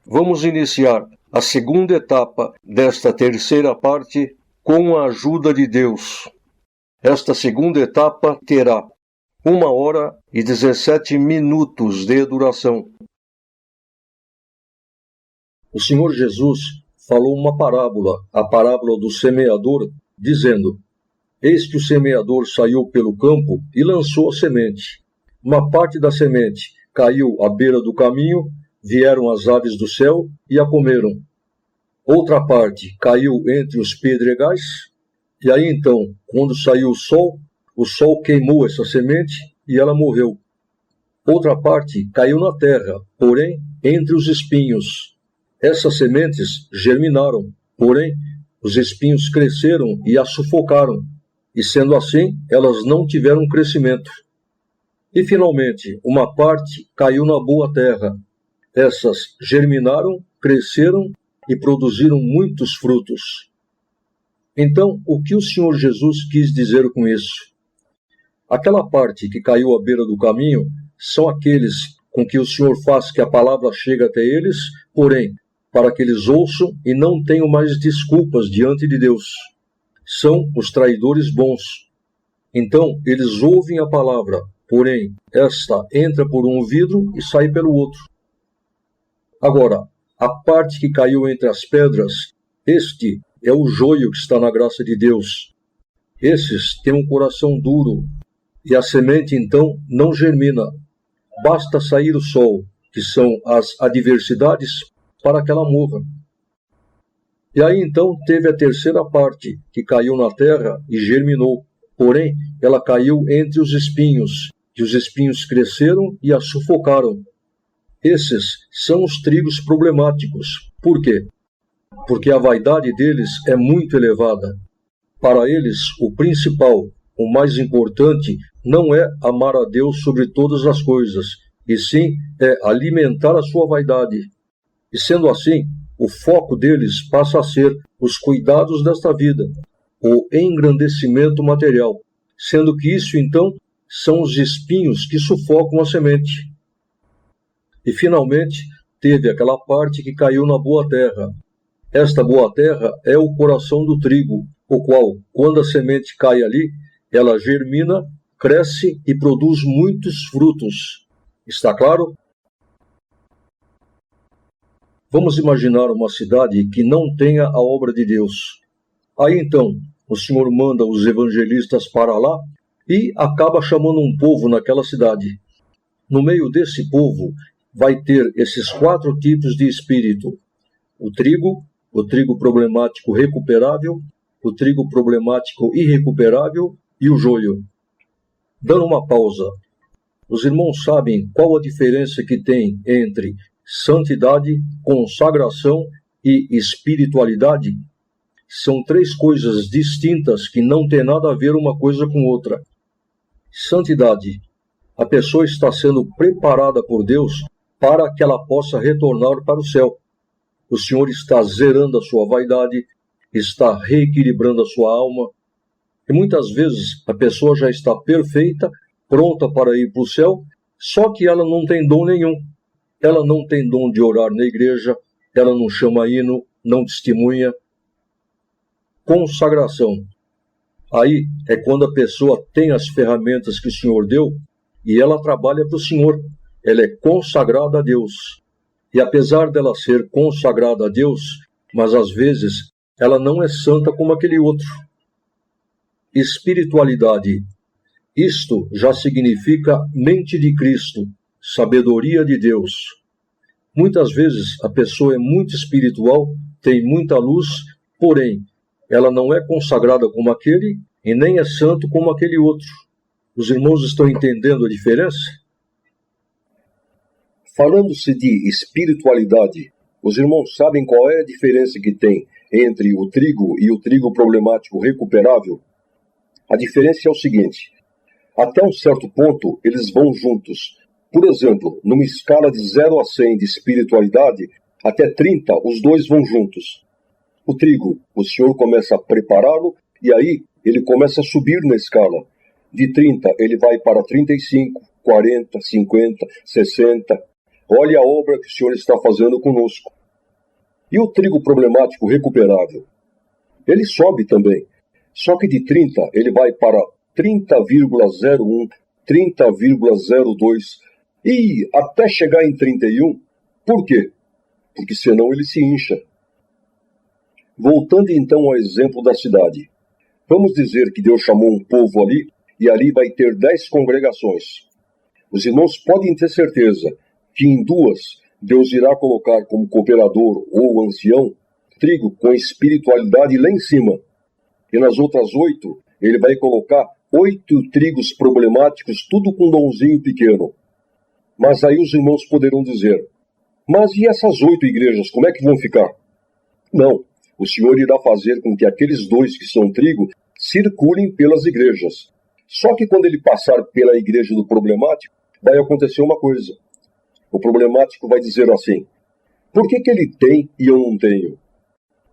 Vamos iniciar a segunda etapa desta terceira parte com a ajuda de Deus. Esta segunda etapa terá 1h17 de duração. O Senhor Jesus falou uma parábola, a parábola do semeador, dizendo: Eis que o semeador saiu pelo campo e lançou a semente. Uma parte da semente caiu à beira do caminho, vieram as aves do céu e a comeram. Outra parte caiu entre os pedregais, e aí então, quando saiu o sol queimou essa semente e ela morreu. Outra parte caiu na terra, porém, entre os espinhos. Essas sementes germinaram, porém, os espinhos cresceram e a sufocaram, e sendo assim, elas não tiveram crescimento. E, finalmente, uma parte caiu na boa terra. Essas germinaram, cresceram e produziram muitos frutos. Então, o que o Senhor Jesus quis dizer com isso? Aquela parte que caiu à beira do caminho são aqueles com que o Senhor faz que a palavra chegue até eles, porém, para que eles ouçam e não tenham mais desculpas diante de Deus. São os traidores bons. Então, eles ouvem a palavra, porém, esta entra por um vidro e sai pelo outro. Agora, a parte que caiu entre as pedras, este é o joio que está na graça de Deus. Esses têm um coração duro, e a semente, então, não germina. Basta sair o sol, que são as adversidades, para que ela morra. E aí, então, teve a terceira parte, que caiu na terra e germinou. Porém, ela caiu entre os espinhos, e os espinhos cresceram e a sufocaram. Esses são os trigos problemáticos. Por quê? Porque a vaidade deles é muito elevada. Para eles, o principal, o mais importante, não é amar a Deus sobre todas as coisas, e sim é alimentar a sua vaidade. E sendo assim, o foco deles passa a ser os cuidados desta vida, o engrandecimento material, sendo que isso, então, são os espinhos que sufocam a semente. E, finalmente, teve aquela parte que caiu na boa terra. Esta boa terra é o coração do trigo, o qual, quando a semente cai ali, ela germina, cresce e produz muitos frutos. Está claro? Vamos imaginar uma cidade que não tenha a obra de Deus. Aí então, o Senhor manda os evangelistas para lá e acaba chamando um povo naquela cidade. No meio desse povo vai ter esses 4 tipos de espírito: o trigo problemático recuperável, o trigo problemático irrecuperável e o joio. Dando uma pausa, os irmãos sabem qual a diferença que tem entre santidade, consagração e espiritualidade? São 3 coisas distintas que não têm nada a ver uma coisa com outra. Santidade. A pessoa está sendo preparada por Deus para que ela possa retornar para o céu. O Senhor está zerando a sua vaidade, está reequilibrando a sua alma. E muitas vezes a pessoa já está perfeita, pronta para ir para o céu, só que ela não tem dom nenhum. Ela não tem dom de orar na igreja, ela não chama hino, não testemunha. Consagração. Aí é quando a pessoa tem as ferramentas que o Senhor deu e ela trabalha para o Senhor. Ela é consagrada a Deus. E apesar dela ser consagrada a Deus, mas às vezes ela não é santa como aquele outro. Espiritualidade. Isto já significa mente de Cristo, sabedoria de Deus. Muitas vezes a pessoa é muito espiritual, tem muita luz, porém, ela não é consagrada como aquele e nem é santo como aquele outro. Os irmãos estão entendendo a diferença? Falando-se de espiritualidade, os irmãos sabem qual é a diferença que tem entre o trigo e o trigo problemático recuperável? A diferença é o seguinte: até um certo ponto eles vão juntos. Por exemplo, numa escala de 0 a 100 de espiritualidade, até 30 os dois vão juntos. O trigo, o Senhor começa a prepará-lo e aí ele começa a subir na escala. De 30 ele vai para 35, 40, 50, 60. olhe a obra que o Senhor está fazendo conosco. E o trigo problemático recuperável? Ele sobe também, só que de 30 ele vai para 30,01, 30,02 e até chegar em 31. Por quê? Porque senão ele se incha. Voltando então ao exemplo da cidade. Vamos dizer que Deus chamou um povo ali, e ali vai ter 10 congregações. Os irmãos podem ter certeza que em 2 Deus irá colocar como cooperador ou ancião trigo com espiritualidade lá em cima. E nas outras 8, ele vai colocar 8 trigos problemáticos, tudo com um donzinho pequeno. Mas aí os irmãos poderão dizer, mas e essas 8 igrejas, como é que vão ficar? Não, o Senhor irá fazer com que aqueles 2 que são trigo circulem pelas igrejas. Só que quando ele passar pela igreja do problemático, vai acontecer uma coisa. O problemático vai dizer assim, por que ele tem e eu não tenho?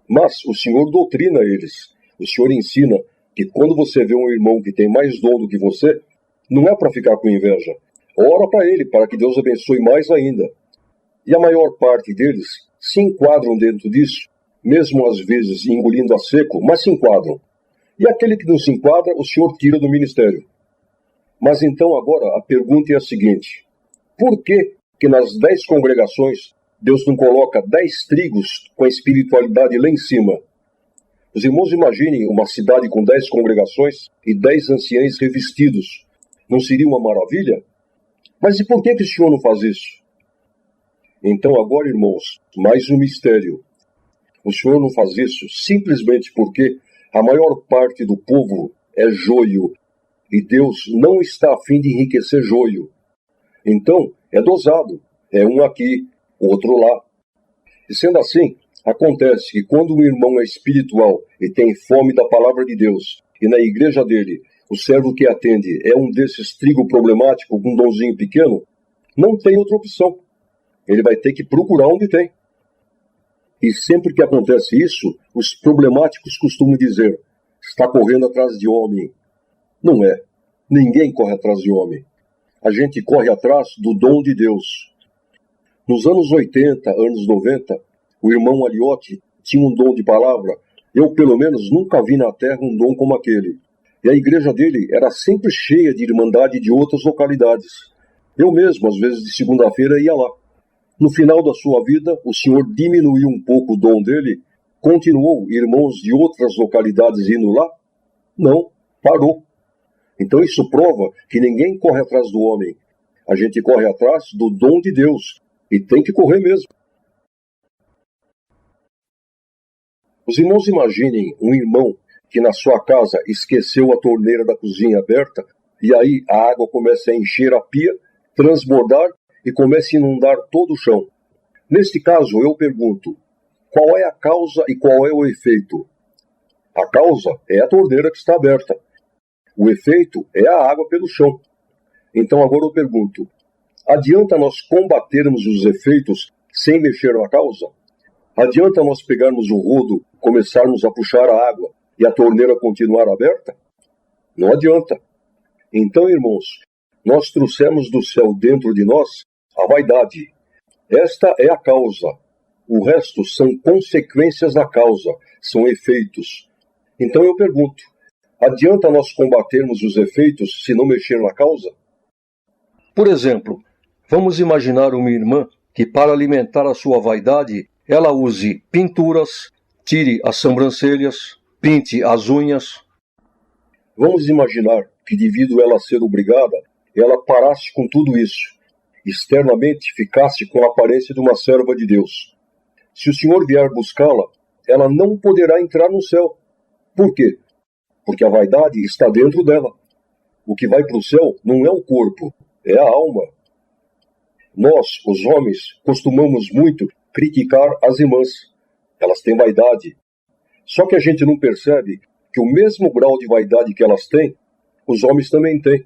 Mas o Senhor doutrina eles. O Senhor ensina que quando você vê um irmão que tem mais dom do que você, não é para ficar com inveja. Ora para ele, para que Deus abençoe mais ainda. E a maior parte deles se enquadram dentro disso, mesmo às vezes engolindo a seco, mas se enquadram. E aquele que não se enquadra, o Senhor tira do ministério. Mas então agora a pergunta é a seguinte, por que nas 10 congregações Deus não coloca 10 trigos com a espiritualidade lá em cima? Os irmãos imaginem uma cidade com 10 congregações e 10 anciães revestidos. Não seria uma maravilha? Mas e por que o Senhor não faz isso? Então agora, irmãos, mais um mistério. O Senhor não faz isso simplesmente porque a maior parte do povo é joio, e Deus não está a fim de enriquecer joio. Então, é dosado, é um aqui, outro lá. E sendo assim, acontece que quando um irmão é espiritual e tem fome da palavra de Deus, e na igreja dele, o servo que atende é um desses trigo problemático com um donzinho pequeno, não tem outra opção. Ele vai ter que procurar onde tem. E sempre que acontece isso, os problemáticos costumam dizer, está correndo atrás de homem. Não é. Ninguém corre atrás de homem. A gente corre atrás do dom de Deus. Nos anos 80, anos 90, o irmão Aliotti tinha um dom de palavra. Eu, pelo menos, nunca vi na terra um dom como aquele. E a igreja dele era sempre cheia de irmandade de outras localidades. Eu mesmo, às vezes de segunda-feira, ia lá. No final da sua vida, o Senhor diminuiu um pouco o dom dele. Continuou irmãos de outras localidades indo lá? Não, parou. Então isso prova que ninguém corre atrás do homem. A gente corre atrás do dom de Deus. E tem que correr mesmo. Os irmãos imaginem um irmão que na sua casa esqueceu a torneira da cozinha aberta e aí a água começa a encher a pia, transbordar e começa a inundar todo o chão. Neste caso, eu pergunto, qual é a causa e qual é o efeito? A causa é a torneira que está aberta. O efeito é a água pelo chão. Então agora eu pergunto, adianta nós combatermos os efeitos sem mexer na causa? Adianta nós pegarmos o rodo, começarmos a puxar a água e a torneira continuar aberta? Não adianta. Então, irmãos, nós trouxemos do céu dentro de nós a vaidade. Esta é a causa. O resto são consequências da causa, são efeitos. Então eu pergunto, adianta nós combatermos os efeitos se não mexer na causa? Por exemplo, vamos imaginar uma irmã que para alimentar a sua vaidade, ela use pinturas, tire as sobrancelhas, pinte as unhas. Vamos imaginar que devido a ela ser obrigada, ela parasse com tudo isso. Externamente ficasse com a aparência de uma serva de Deus. Se o Senhor vier buscá-la, ela não poderá entrar no céu. Por quê? Porque a vaidade está dentro dela. O que vai para o céu não é o corpo, é a alma. Nós, os homens, costumamos muito criticar as irmãs. Elas têm vaidade. Só que a gente não percebe que o mesmo grau de vaidade que elas têm, os homens também têm.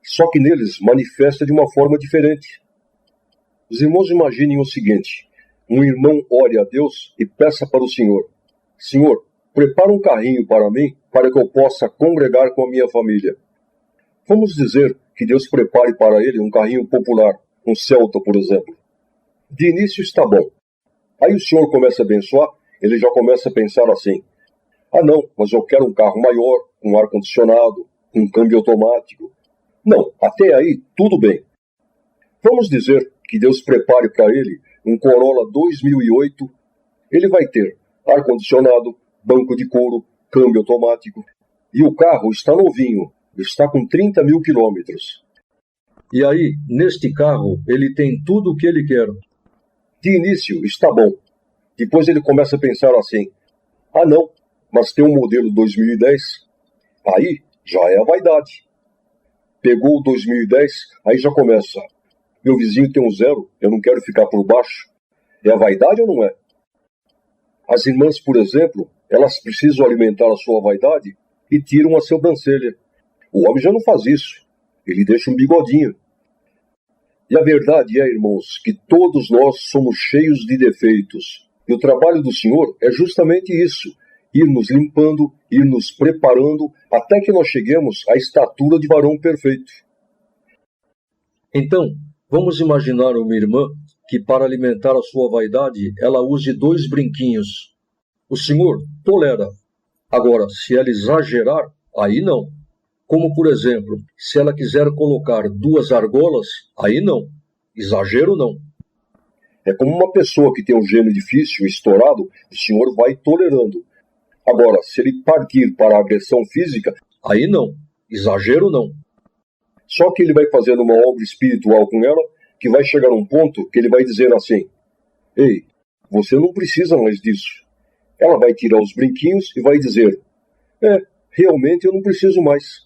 Só que neles manifesta de uma forma diferente. Os irmãos imaginem o seguinte, um irmão ore a Deus e peça para o Senhor, Senhor, prepara um carrinho para mim, para que eu possa congregar com a minha família. Vamos dizer que Deus prepare para ele um carrinho popular, um Celta, por exemplo. De início está bom. Aí o senhor começa a abençoar, ele já começa a pensar assim: ah não, mas eu quero um carro maior, com ar-condicionado, com câmbio automático. Não, até aí tudo bem. Vamos dizer que Deus prepare para ele um Corolla 2008, ele vai ter ar-condicionado, banco de couro, câmbio automático, e o carro está novinho, está com 30 mil quilômetros. E aí, neste carro, ele tem tudo o que ele quer. De início está bom. Depois ele começa a pensar assim: ah não, mas tem um modelo 2010. Aí já é a vaidade. Pegou o 2010, aí já começa: meu vizinho tem um 0, eu não quero ficar por baixo. É a vaidade ou não é? As irmãs, por exemplo, elas precisam alimentar a sua vaidade e tiram a sobrancelha. O homem já não faz isso. Ele deixa um bigodinho. E a verdade é, irmãos, que todos nós somos cheios de defeitos. E o trabalho do Senhor é justamente isso: ir nos limpando, ir nos preparando, até que nós cheguemos à estatura de varão perfeito. Então, vamos imaginar uma irmã que, para alimentar a sua vaidade, ela use 2 brinquinhos. O Senhor tolera. Agora, se ela exagerar, aí não. Como, por exemplo, se ela quiser colocar 2 argolas, aí não. Exagero não. É como uma pessoa que tem um gênio difícil, estourado, o Senhor vai tolerando. Agora, se ele partir para a agressão física, aí não. Exagero não. Só que ele vai fazendo uma obra espiritual com ela, que vai chegar um ponto que ele vai dizer assim: ei, você não precisa mais disso. Ela vai tirar os brinquinhos e vai dizer: realmente eu não preciso mais.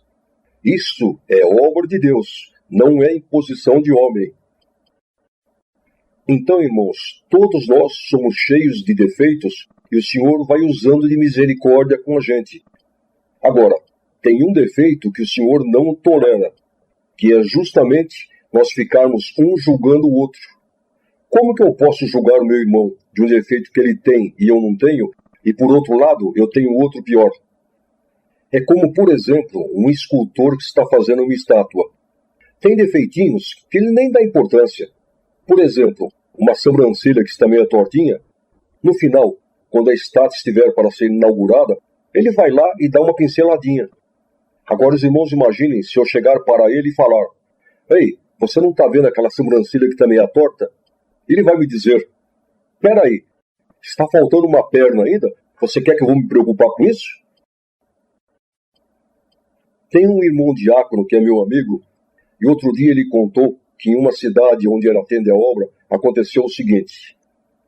Isso é obra de Deus, não é imposição de homem. Então, irmãos, todos nós somos cheios de defeitos e o Senhor vai usando de misericórdia com a gente. Agora, tem um defeito que o Senhor não tolera, que é justamente nós ficarmos um julgando o outro. Como que eu posso julgar o meu irmão de um defeito que ele tem e eu não tenho, e por outro lado eu tenho outro pior? É como, por exemplo, um escultor que está fazendo uma estátua. Tem defeitinhos que ele nem dá importância. Por exemplo, uma sobrancelha que está meio tortinha. No final, quando a estátua estiver para ser inaugurada, ele vai lá e dá uma pinceladinha. Agora os irmãos imaginem se eu chegar para ele e falar: ei, você não está vendo aquela sobrancelha que está meio torta? Ele vai me dizer: peraí, está faltando uma perna ainda? Você quer que eu vou me preocupar com isso? Tem um irmão diácono que é meu amigo, e outro dia ele contou que em uma cidade onde ele atende a obra, aconteceu o seguinte: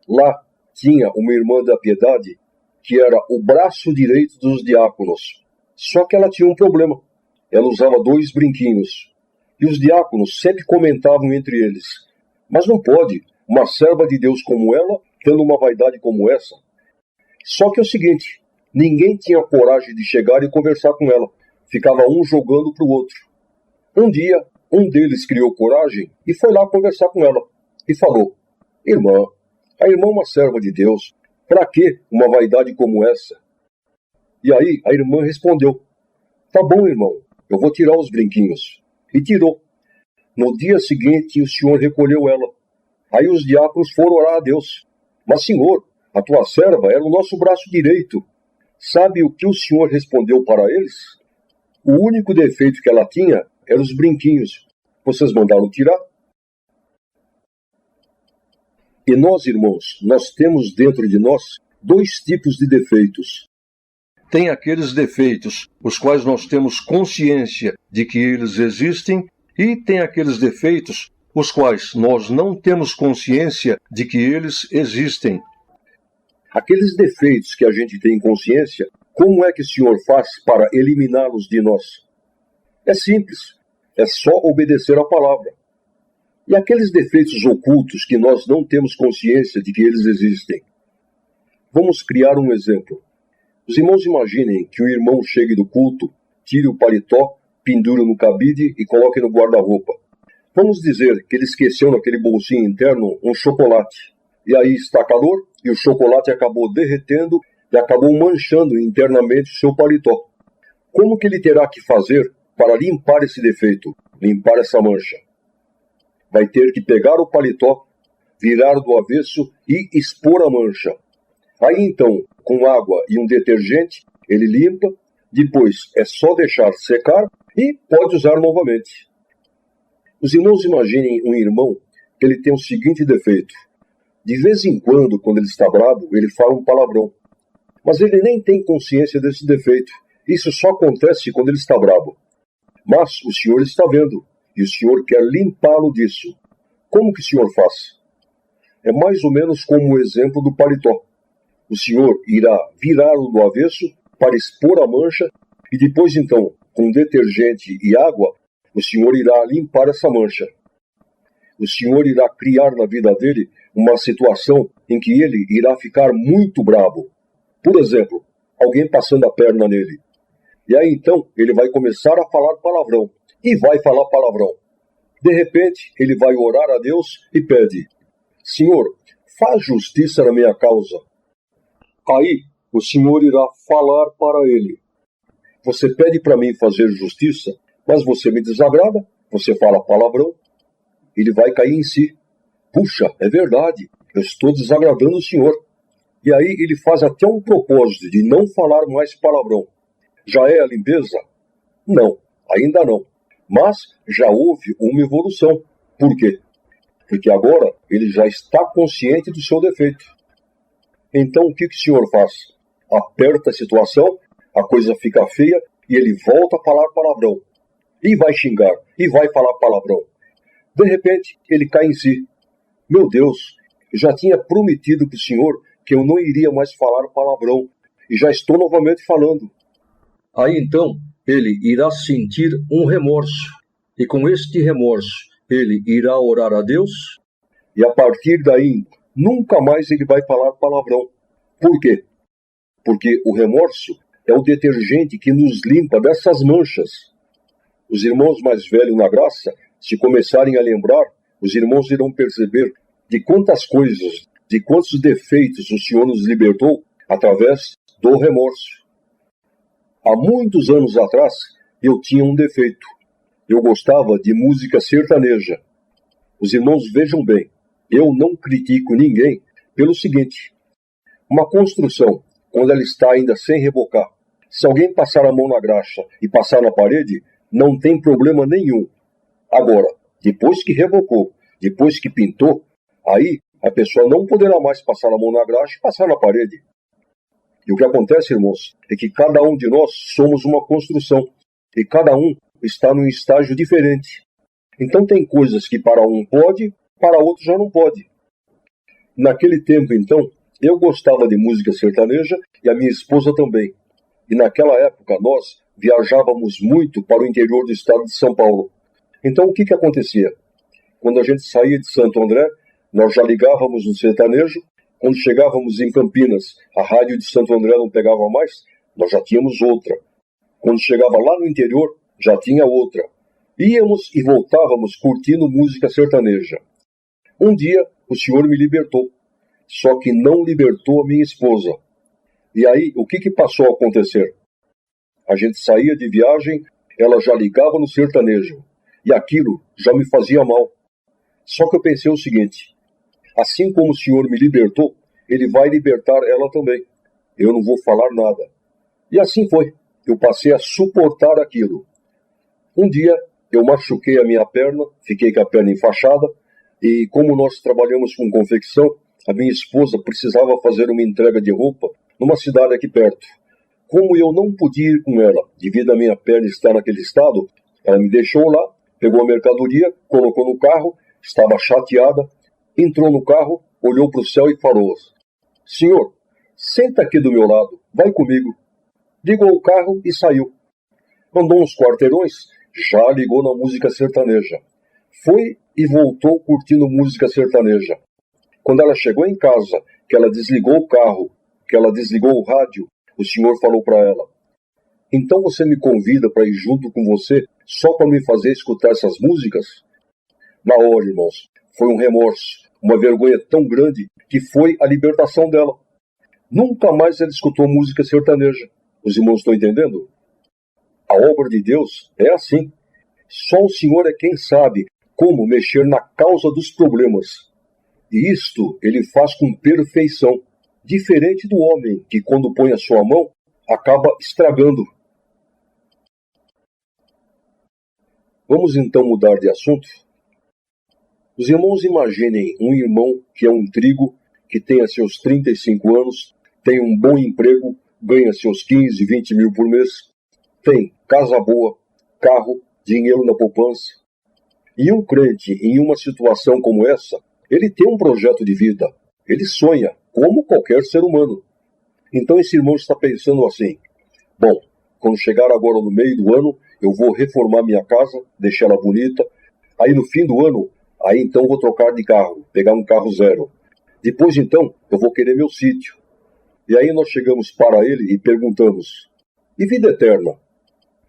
lá tinha uma irmã da piedade que era o braço direito dos diáconos. Só que ela tinha um problema. Ela usava 2 brinquinhos. E os diáconos sempre comentavam entre eles: mas não pode, uma serva de Deus como ela, tendo uma vaidade como essa. Só que é o seguinte: ninguém tinha coragem de chegar e conversar com ela. Ficava um jogando para o outro. Um dia, um deles criou coragem e foi lá conversar com ela. E falou: irmã, a irmã é uma serva de Deus. Para que uma vaidade como essa? E aí a irmã respondeu: tá bom, irmão, eu vou tirar os brinquinhos. E tirou. No dia seguinte o Senhor recolheu ela. Aí os diáconos foram orar a Deus: mas Senhor, a tua serva era o nosso braço direito. Sabe o que o Senhor respondeu para eles? O único defeito que ela tinha eram os brinquinhos. Vocês mandaram tirar? E nós, irmãos, nós temos dentro de nós 2 tipos de defeitos. Tem aqueles defeitos, os quais nós temos consciência de que eles existem, e tem aqueles defeitos, os quais nós não temos consciência de que eles existem. Aqueles defeitos que a gente tem consciência, como é que o Senhor faz para eliminá-los de nós? É simples, é só obedecer a palavra. E aqueles defeitos ocultos que nós não temos consciência de que eles existem? Vamos criar um exemplo. Os irmãos imaginem que o irmão chegue do culto, tire o paletó, pendure no cabide e coloque no guarda-roupa. Vamos dizer que ele esqueceu naquele bolsinho interno um chocolate. E aí está calor e o chocolate acabou derretendo e acabou manchando internamente o seu paletó. Como que ele terá que fazer para limpar esse defeito, limpar essa mancha? Vai ter que pegar o paletó, virar do avesso e expor a mancha. Aí então, com água e um detergente, ele limpa, depois é só deixar secar e pode usar novamente. Os irmãos imaginem um irmão que ele tem o seguinte defeito. De vez em quando ele está bravo, ele fala um palavrão. Mas ele nem tem consciência desse defeito. Isso só acontece quando ele está bravo. Mas o Senhor está vendo, e o Senhor quer limpá-lo disso. Como que o Senhor faz? É mais ou menos como o exemplo do paletó. O Senhor irá virá-lo do avesso para expor a mancha, e depois então, com detergente e água, o Senhor irá limpar essa mancha. O Senhor irá criar na vida dele uma situação em que ele irá ficar muito bravo. Por exemplo, alguém passando a perna nele. E aí então ele vai começar a falar palavrão. E vai falar palavrão. De repente ele vai orar a Deus e pede: Senhor, faz justiça na minha causa. Aí o Senhor irá falar para ele: você pede para mim fazer justiça, mas você me desagrada, você fala palavrão. Ele vai cair em si. Puxa, é verdade, eu estou desagradando o Senhor. E aí ele faz até um propósito de não falar mais palavrão. Já é a limpeza? Não, ainda não. Mas já houve uma evolução. Por quê? Porque agora ele já está consciente do seu defeito. Então o que o Senhor faz? Aperta a situação, a coisa fica feia e ele volta a falar palavrão. E vai xingar, e vai falar palavrão. De repente ele cai em si. Meu Deus, eu já tinha prometido para o Senhor que eu não iria mais falar palavrão, e já estou novamente falando. Aí então ele irá sentir um remorso, e com este remorso ele irá orar a Deus, e a partir daí nunca mais ele vai falar palavrão. Por quê? Porque o remorso é o detergente que nos limpa dessas manchas. Os irmãos mais velhos na graça, se começarem a lembrar, os irmãos irão perceber de quantas coisas, de quantos defeitos o Senhor nos libertou através do remorso. Há muitos anos atrás, eu tinha um defeito. Eu gostava de música sertaneja. Os irmãos vejam bem, eu não critico ninguém pelo seguinte: uma construção, quando ela está ainda sem rebocar, se alguém passar a mão na graxa e passar na parede, não tem problema nenhum. Agora, depois que rebocou, depois que pintou, aí a pessoa não poderá mais passar a mão na graxa e passar na parede. E o que acontece, irmãos, é que cada um de nós somos uma construção, e cada um está num estágio diferente. Então tem coisas que para um pode, para outro já não pode. Naquele tempo, então, eu gostava de música sertaneja e a minha esposa também. E naquela época nós viajávamos muito para o interior do estado de São Paulo. Então o que acontecia? Quando a gente saía de Santo André, nós já ligávamos no sertanejo. Quando chegávamos em Campinas, a rádio de Santo André não pegava mais, nós já tínhamos outra. Quando chegava lá no interior, já tinha outra. Íamos e voltávamos curtindo música sertaneja. Um dia, o Senhor me libertou. Só que não libertou a minha esposa. E aí, o que passou a acontecer? A gente saía de viagem, ela já ligava no sertanejo. E aquilo já me fazia mal. Só que eu pensei o seguinte: assim como o Senhor me libertou, Ele vai libertar ela também. Eu não vou falar nada. E assim foi. Eu passei a suportar aquilo. Um dia, eu machuquei a minha perna, fiquei com a perna enfaixada, e como nós trabalhamos com confecção, a minha esposa precisava fazer uma entrega de roupa numa cidade aqui perto. Como eu não podia ir com ela, devido à minha perna estar naquele estado, ela me deixou lá, pegou a mercadoria, colocou no carro, estava chateada, entrou no carro, olhou para o céu e falou: Senhor, senta aqui do meu lado, vai comigo. Ligou o carro e saiu. Andou uns quarteirões, já ligou na música sertaneja. Foi e voltou curtindo música sertaneja. Quando ela chegou em casa, que ela desligou o carro, que ela desligou o rádio, o Senhor falou para ela: então você me convida para ir junto com você só para me fazer escutar essas músicas? Na hora, irmãos, foi um remorso, uma vergonha tão grande que foi a libertação dela. Nunca mais ela escutou música sertaneja. Os irmãos estão entendendo? A obra de Deus é assim. Só o Senhor é quem sabe como mexer na causa dos problemas. E isto ele faz com perfeição, diferente do homem que, quando põe a sua mão, acaba estragando. Vamos então mudar de assunto? Os irmãos imaginem um irmão que é um trigo, que tenha seus 35 anos, tem um bom emprego, ganha seus 15, 20 mil por mês, tem casa boa, carro, dinheiro na poupança. E um crente em uma situação como essa, ele tem um projeto de vida, ele sonha, como qualquer ser humano. Então esse irmão está pensando assim: bom, quando chegar agora no meio do ano, eu vou reformar minha casa, deixar ela bonita, aí no fim do ano, aí então vou trocar de carro, pegar um carro zero. Depois então, eu vou querer meu sítio. E aí nós chegamos para ele e perguntamos: e vida eterna?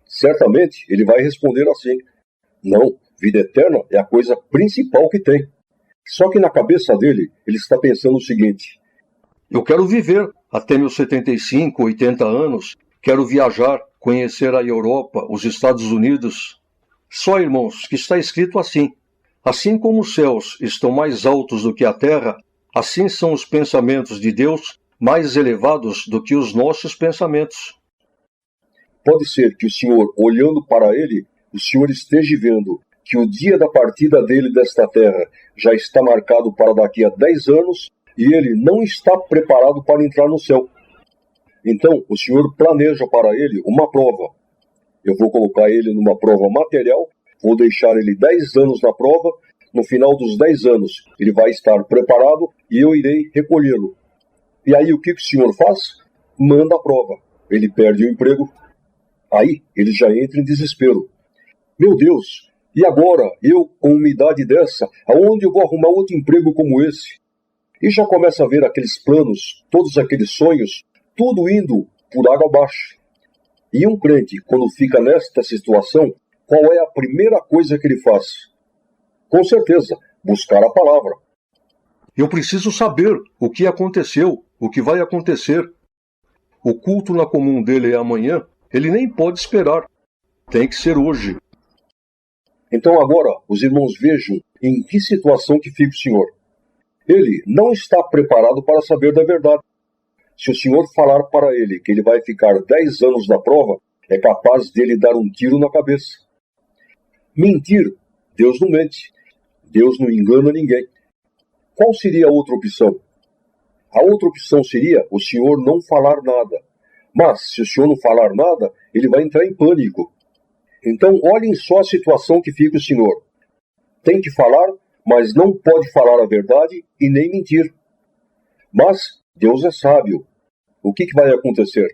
Certamente ele vai responder assim: não, vida eterna é a coisa principal que tem. Só que na cabeça dele, ele está pensando o seguinte: eu quero viver até meus 75, 80 anos, quero viajar, conhecer a Europa, os Estados Unidos. Só, irmãos, que está escrito assim: assim como os céus estão mais altos do que a terra, assim são os pensamentos de Deus mais elevados do que os nossos pensamentos. Pode ser que o senhor, olhando para ele, o senhor esteja vendo que o dia da partida dele desta terra já está marcado para daqui a 10 anos e ele não está preparado para entrar no céu. Então, o senhor planeja para ele uma prova. Eu vou colocar ele numa prova material, vou deixar ele 10 anos na prova, no final dos 10 anos ele vai estar preparado e eu irei recolhê-lo. E aí o que o senhor faz? Manda a prova. Ele perde o emprego. Aí ele já entra em desespero. Meu Deus, e agora, eu com uma idade dessa, aonde eu vou arrumar outro emprego como esse? E já começa a ver aqueles planos, todos aqueles sonhos, tudo indo por água abaixo. E um crente, quando fica nesta situação, qual é a primeira coisa que ele faz? Com certeza, buscar a palavra. Eu preciso saber o que aconteceu, o que vai acontecer. O culto na comum dele é amanhã, ele nem pode esperar. Tem que ser hoje. Então agora, os irmãos vejam em que situação que fica o senhor. Ele não está preparado para saber da verdade. Se o senhor falar para ele que ele vai ficar 10 anos na prova, é capaz dele dar um tiro na cabeça. Mentir, Deus não mente. Deus não engana ninguém. Qual seria a outra opção? A outra opção seria o senhor não falar nada. Mas, se o senhor não falar nada, ele vai entrar em pânico. Então, olhem só a situação que fica o senhor. Tem que falar, mas não pode falar a verdade e nem mentir. Mas Deus é sábio. O que vai acontecer?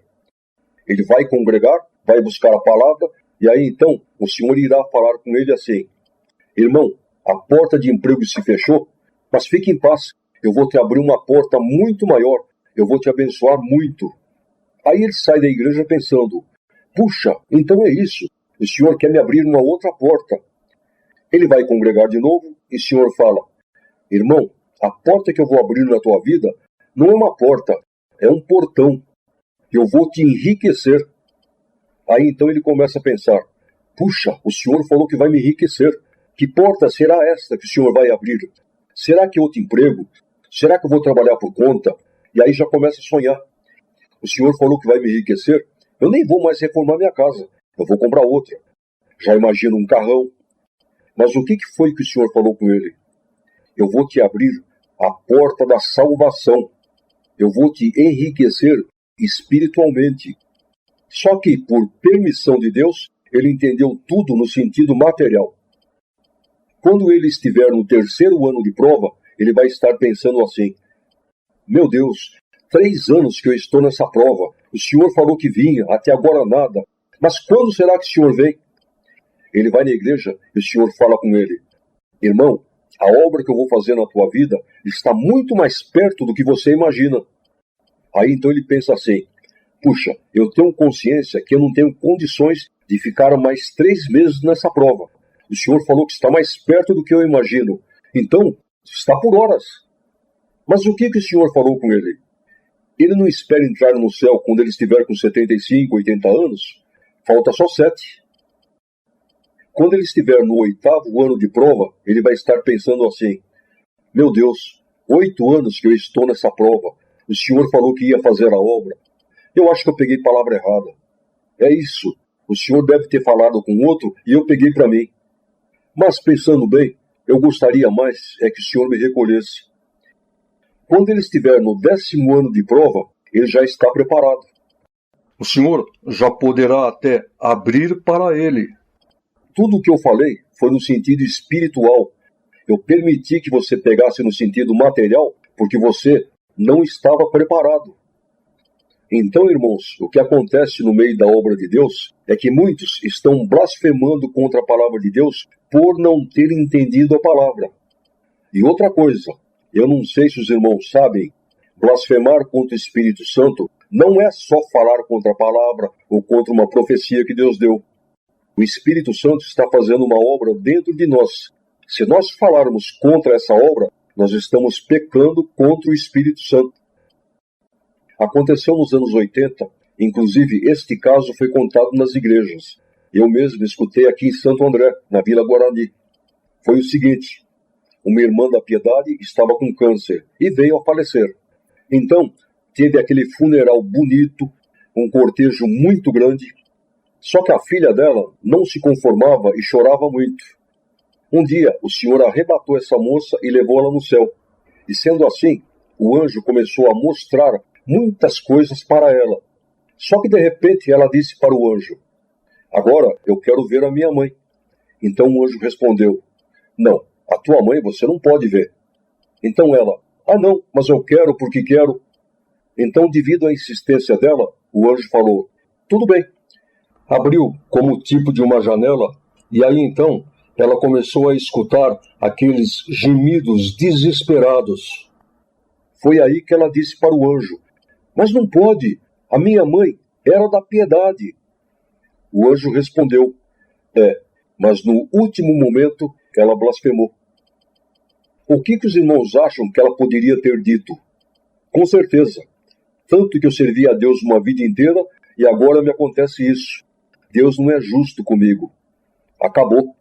Ele vai congregar, vai buscar a palavra, e aí então o senhor irá falar com ele assim: irmão, a porta de emprego se fechou, mas fique em paz, eu vou te abrir uma porta muito maior, eu vou te abençoar muito. Aí ele sai da igreja pensando: puxa, então é isso, o senhor quer me abrir uma outra porta. Ele vai congregar de novo e o senhor fala: irmão, a porta que eu vou abrir na tua vida não é uma porta, é um portão. Eu vou te enriquecer. Aí então ele começa a pensar: puxa, o senhor falou que vai me enriquecer. Que porta será esta que o senhor vai abrir? Será que é outro emprego? Será que eu vou trabalhar por conta? E aí já começa a sonhar. O senhor falou que vai me enriquecer. Eu nem vou mais reformar minha casa. Eu vou comprar outra. Já imagino um carrão. Mas o que foi que o senhor falou com ele? Eu vou te abrir a porta da salvação. Eu vou te enriquecer espiritualmente. Só que, por permissão de Deus, ele entendeu tudo no sentido material. Quando ele estiver no 3º ano de prova, ele vai estar pensando assim: meu Deus, 3 anos que eu estou nessa prova, o senhor falou que vinha, até agora nada, mas quando será que o senhor vem? Ele vai na igreja e o senhor fala com ele: irmão, a obra que eu vou fazer na tua vida está muito mais perto do que você imagina. Aí então ele pensa assim: puxa, eu tenho consciência que eu não tenho condições de ficar mais 3 meses nessa prova. O senhor falou que está mais perto do que eu imagino. Então, está por horas. Mas o que o senhor falou com ele? Ele não espera entrar no céu quando ele estiver com 75, 80 anos? Falta só 7. Quando ele estiver no 8º ano de prova, ele vai estar pensando assim: meu Deus, 8 anos que eu estou nessa prova. O senhor falou que ia fazer a obra. Eu acho que eu peguei palavra errada. É isso. O senhor deve ter falado com outro e eu peguei para mim. Mas, pensando bem, eu gostaria mais é que o senhor me recolhesse. Quando ele estiver no 10º ano de prova, ele já está preparado. O senhor já poderá até abrir para ele. Tudo o que eu falei foi no sentido espiritual. Eu permiti que você pegasse no sentido material porque você não estava preparado. Então, irmãos, o que acontece no meio da obra de Deus é que muitos estão blasfemando contra a palavra de Deus por não ter entendido a palavra. E outra coisa, eu não sei se os irmãos sabem, blasfemar contra o Espírito Santo não é só falar contra a palavra ou contra uma profecia que Deus deu. O Espírito Santo está fazendo uma obra dentro de nós. Se nós falarmos contra essa obra, nós estamos pecando contra o Espírito Santo. Aconteceu nos anos 80, inclusive este caso foi contado nas igrejas. Eu mesmo escutei aqui em Santo André, na Vila Guarani. Foi o seguinte, uma irmã da Piedade estava com câncer e veio a falecer. Então, teve aquele funeral bonito, um cortejo muito grande, só que a filha dela não se conformava e chorava muito. Um dia, o Senhor arrebatou essa moça e levou-la no céu. E sendo assim, o anjo começou a mostrar muitas coisas para ela. Só que de repente ela disse para o anjo, agora eu quero ver a minha mãe. Então o anjo respondeu, não, a tua mãe você não pode ver. Então ela, não, mas eu quero porque quero. Então, devido à insistência dela, o anjo falou, tudo bem. Abriu como tipo de uma janela e aí então ela começou a escutar aqueles gemidos desesperados. Foi aí que ela disse para o anjo, mas não pode, a minha mãe era da Piedade. O anjo respondeu, mas no último momento ela blasfemou. O que os irmãos acham que ela poderia ter dito? Com certeza, tanto que eu servi a Deus uma vida inteira e agora me acontece isso. Deus não é justo comigo. Acabou.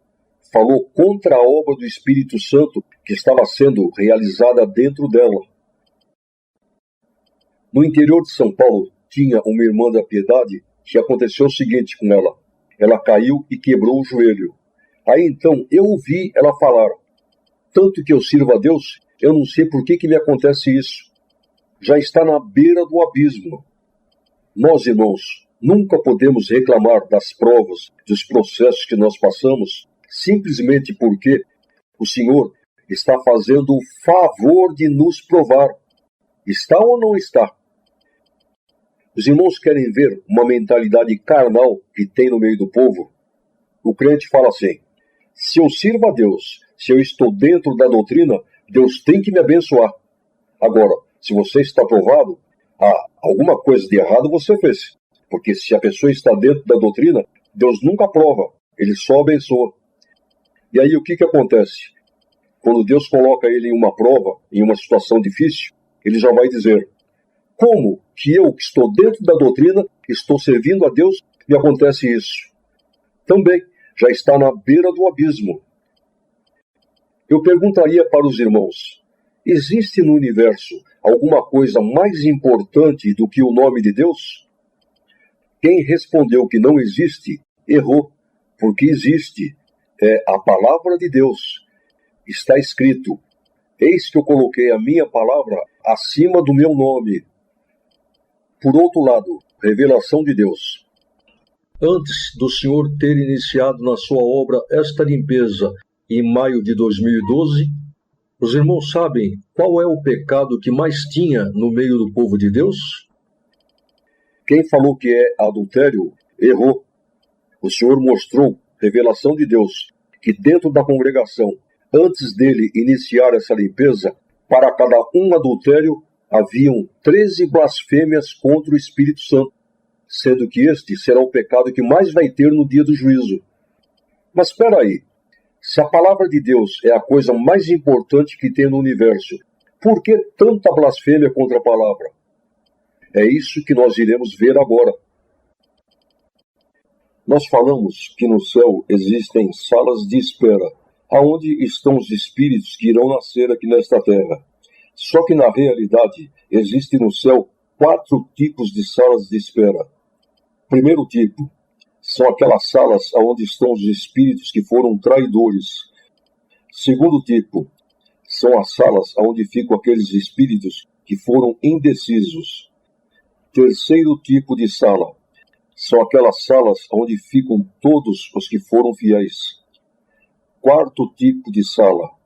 Falou contra a obra do Espírito Santo que estava sendo realizada dentro dela. No interior de São Paulo, tinha uma irmã da Piedade que aconteceu o seguinte com ela. Ela caiu e quebrou o joelho. Aí então eu ouvi ela falar, tanto que eu sirvo a Deus, eu não sei por que me acontece isso. Já está na beira do abismo. Nós, irmãos, nunca podemos reclamar das provas, dos processos que nós passamos, simplesmente porque o Senhor está fazendo o favor de nos provar. Está ou não está? Os irmãos querem ver uma mentalidade carnal que tem no meio do povo? O crente fala assim, se eu sirvo a Deus, se eu estou dentro da doutrina, Deus tem que me abençoar. Agora, se você está provado, alguma coisa de errado você fez. Porque se a pessoa está dentro da doutrina, Deus nunca prova, Ele só abençoa. E aí o que acontece? Quando Deus coloca ele em uma prova, em uma situação difícil, Ele já vai dizer, como que eu que estou dentro da doutrina, estou servindo a Deus, me acontece isso? Também já está na beira do abismo. Eu perguntaria para os irmãos, existe no universo alguma coisa mais importante do que o nome de Deus? Quem respondeu que não existe, errou, porque existe. É a palavra de Deus. Está escrito, eis que eu coloquei a minha palavra acima do meu nome. Por outro lado, revelação de Deus. Antes do Senhor ter iniciado na sua obra esta limpeza em maio de 2012, os irmãos sabem qual é o pecado que mais tinha no meio do povo de Deus? Quem falou que é adultério, errou. O Senhor mostrou, revelação de Deus, que dentro da congregação, antes dele iniciar essa limpeza, para cada um adultério, haviam 13 blasfêmias contra o Espírito Santo, sendo que este será o pecado que mais vai ter no dia do juízo. Mas espera aí, se a palavra de Deus é a coisa mais importante que tem no universo, por que tanta blasfêmia contra a palavra? É isso que nós iremos ver agora. Nós falamos que no céu existem salas de espera, aonde estão os espíritos que irão nascer aqui nesta terra. Só que na realidade existem no céu 4 tipos de salas de espera. Primeiro tipo são aquelas salas onde estão os espíritos que foram traidores. Segundo tipo são as salas onde ficam aqueles espíritos que foram indecisos. Terceiro tipo de sala são aquelas salas onde ficam todos os que foram fiéis. Quarto tipo de sala.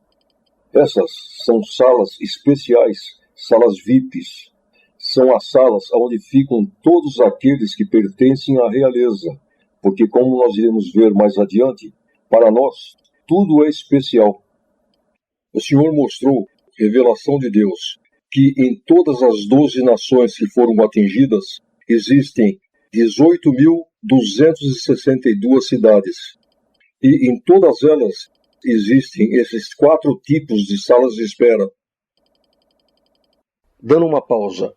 Essas são salas especiais, salas VIPs. São as salas onde ficam todos aqueles que pertencem à realeza. Porque, como nós iremos ver mais adiante, para nós, tudo é especial. O Senhor mostrou, revelação de Deus, que em todas as 12 nações que foram atingidas, existem 18.262 cidades. E em todas elas existem esses 4 tipos de salas de espera. Dando uma pausa,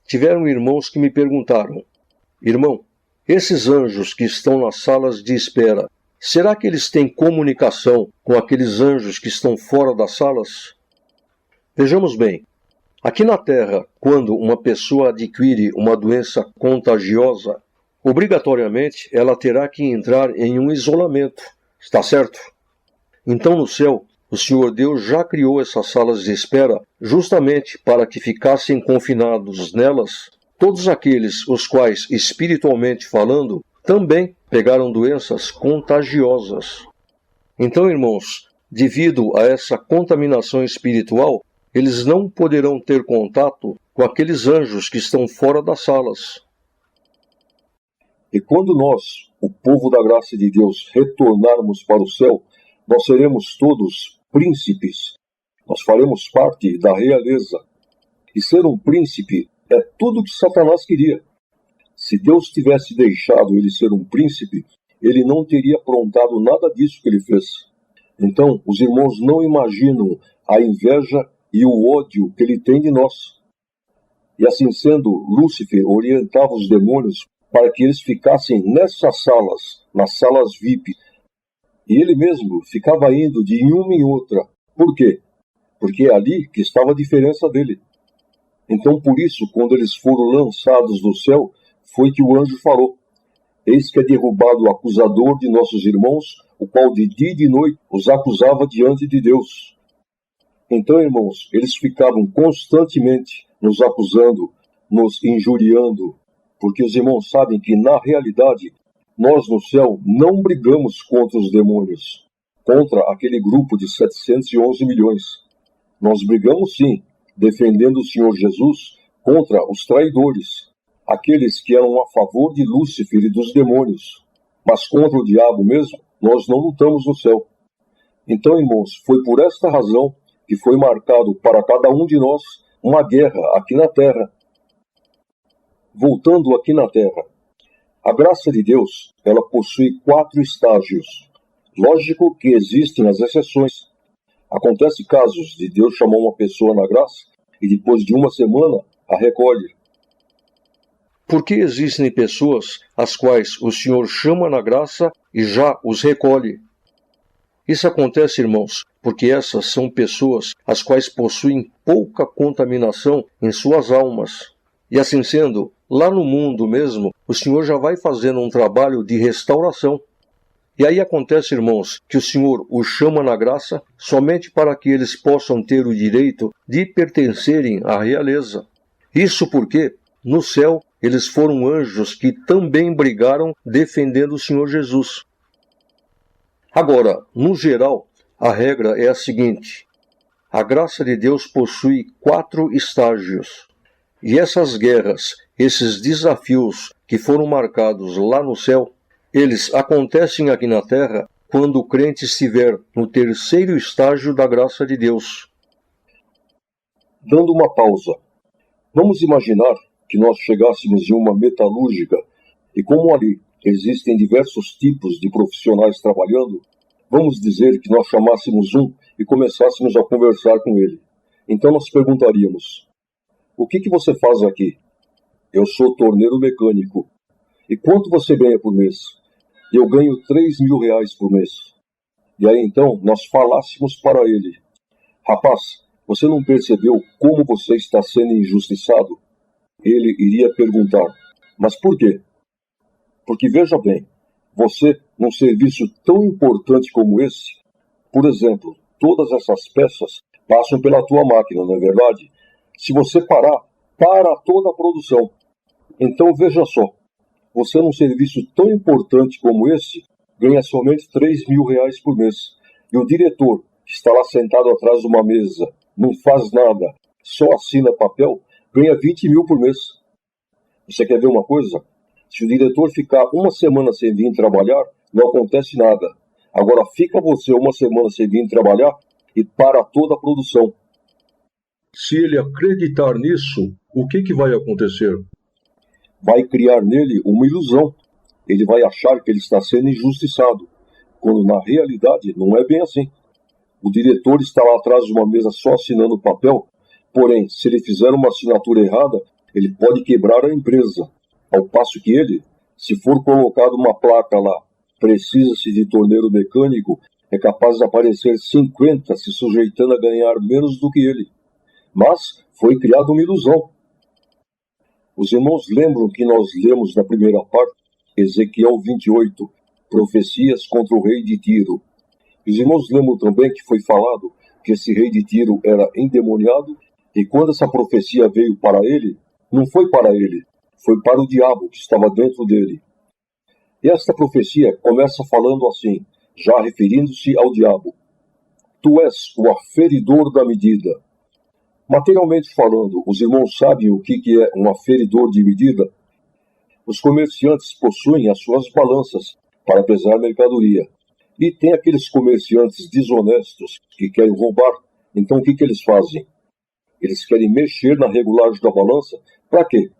tiveram irmãos que me perguntaram: irmão, esses anjos que estão nas salas de espera, será que eles têm comunicação com aqueles anjos que estão fora das salas? Vejamos bem, aqui na Terra, quando uma pessoa adquire uma doença contagiosa, obrigatoriamente ela terá que entrar em um isolamento, está certo? Então no céu, o Senhor Deus já criou essas salas de espera justamente para que ficassem confinados nelas todos aqueles os quais, espiritualmente falando, também pegaram doenças contagiosas. Então, irmãos, devido a essa contaminação espiritual, eles não poderão ter contato com aqueles anjos que estão fora das salas. E quando nós, o povo da graça de Deus, retornarmos para o céu, nós seremos todos príncipes. Nós faremos parte da realeza. E ser um príncipe é tudo que Satanás queria. Se Deus tivesse deixado ele ser um príncipe, ele não teria aprontado nada disso que ele fez. Então, os irmãos não imaginam a inveja e o ódio que ele tem de nós. E assim sendo, Lúcifer orientava os demônios para que eles ficassem nessas salas, nas salas VIP. E ele mesmo ficava indo de uma em outra. Por quê? Porque é ali que estava a diferença dele. Então, por isso, quando eles foram lançados do céu, foi que o anjo falou: eis que é derrubado o acusador de nossos irmãos, o qual de dia e de noite os acusava diante de Deus. Então, irmãos, eles ficavam constantemente nos acusando, nos injuriando, porque os irmãos sabem que, na realidade, nós no céu não brigamos contra os demônios, contra aquele grupo de 711 milhões. Nós brigamos sim, defendendo o Senhor Jesus contra os traidores, aqueles que eram a favor de Lúcifer e dos demônios. Mas contra o diabo mesmo, nós não lutamos no céu. Então, irmãos, foi por esta razão que foi marcado para cada um de nós uma guerra aqui na Terra. Voltando aqui na Terra, a graça de Deus, ela possui 4 estágios. Lógico que existem as exceções. Acontece casos de Deus chamar uma pessoa na graça e depois de uma semana a recolhe. Porque existem pessoas as quais o Senhor chama na graça e já os recolhe. Isso acontece, irmãos, porque essas são pessoas as quais possuem pouca contaminação em suas almas. E assim sendo, lá no mundo mesmo, o Senhor já vai fazendo um trabalho de restauração. E aí acontece, irmãos, que o Senhor os chama na graça somente para que eles possam ter o direito de pertencerem à realeza. Isso porque, no céu, eles foram anjos que também brigaram defendendo o Senhor Jesus. Agora, no geral, a regra é a seguinte: a graça de Deus possui 4 estágios. E essas guerras, esses desafios que foram marcados lá no céu, eles acontecem aqui na Terra quando o crente estiver no 3º estágio da graça de Deus. Dando uma pausa, vamos imaginar que nós chegássemos em uma metalúrgica e como ali existem diversos tipos de profissionais trabalhando, vamos dizer que nós chamássemos um e começássemos a conversar com ele. Então nós perguntaríamos: o que você faz aqui? Eu sou torneiro mecânico. E quanto você ganha por mês? Eu ganho 3.000 reais por mês. E aí então nós falássemos para ele: rapaz, Você não percebeu como você está sendo injustiçado? Ele iria perguntar, mas por quê? Porque veja bem, você, num serviço tão importante como esse, por exemplo, todas essas peças passam pela tua máquina, não é verdade? Se você parar, para toda a produção. Então veja só, você num serviço tão importante como esse, ganha somente R$ 3.000 por mês. E o diretor, que está lá sentado atrás de uma mesa, não faz nada, só assina papel, ganha 20 mil por mês. Você quer ver uma coisa? Se o diretor ficar uma semana sem vir trabalhar, não acontece nada. Agora fica você uma semana sem vir trabalhar e para toda a produção. Se ele acreditar nisso, o que vai acontecer? Vai criar nele uma ilusão. Ele vai achar que ele está sendo injustiçado, quando na realidade não é bem assim. O diretor está lá atrás de uma mesa só assinando papel, porém, se ele fizer uma assinatura errada, ele pode quebrar a empresa. Ao passo que ele, se for colocado uma placa lá, precisa-se de torneiro mecânico, é capaz de aparecer 50 se sujeitando a ganhar menos do que ele. Mas foi criada uma ilusão. Os irmãos lembram que nós lemos na primeira parte, Ezequiel 28, profecias contra o rei de Tiro. Os irmãos lembram também que foi falado que esse rei de Tiro era endemoniado, e quando essa profecia veio para ele, não foi para ele, foi para o diabo que estava dentro dele. E esta profecia começa falando assim, já referindo-se ao diabo. Tu és o aferidor da medida. Materialmente falando, os irmãos sabem o que é um aferidor de medida? Os comerciantes possuem as suas balanças para pesar mercadoria. E tem aqueles comerciantes desonestos que querem roubar. Então o que eles fazem? Eles querem mexer na regulagem da balança. Para quê?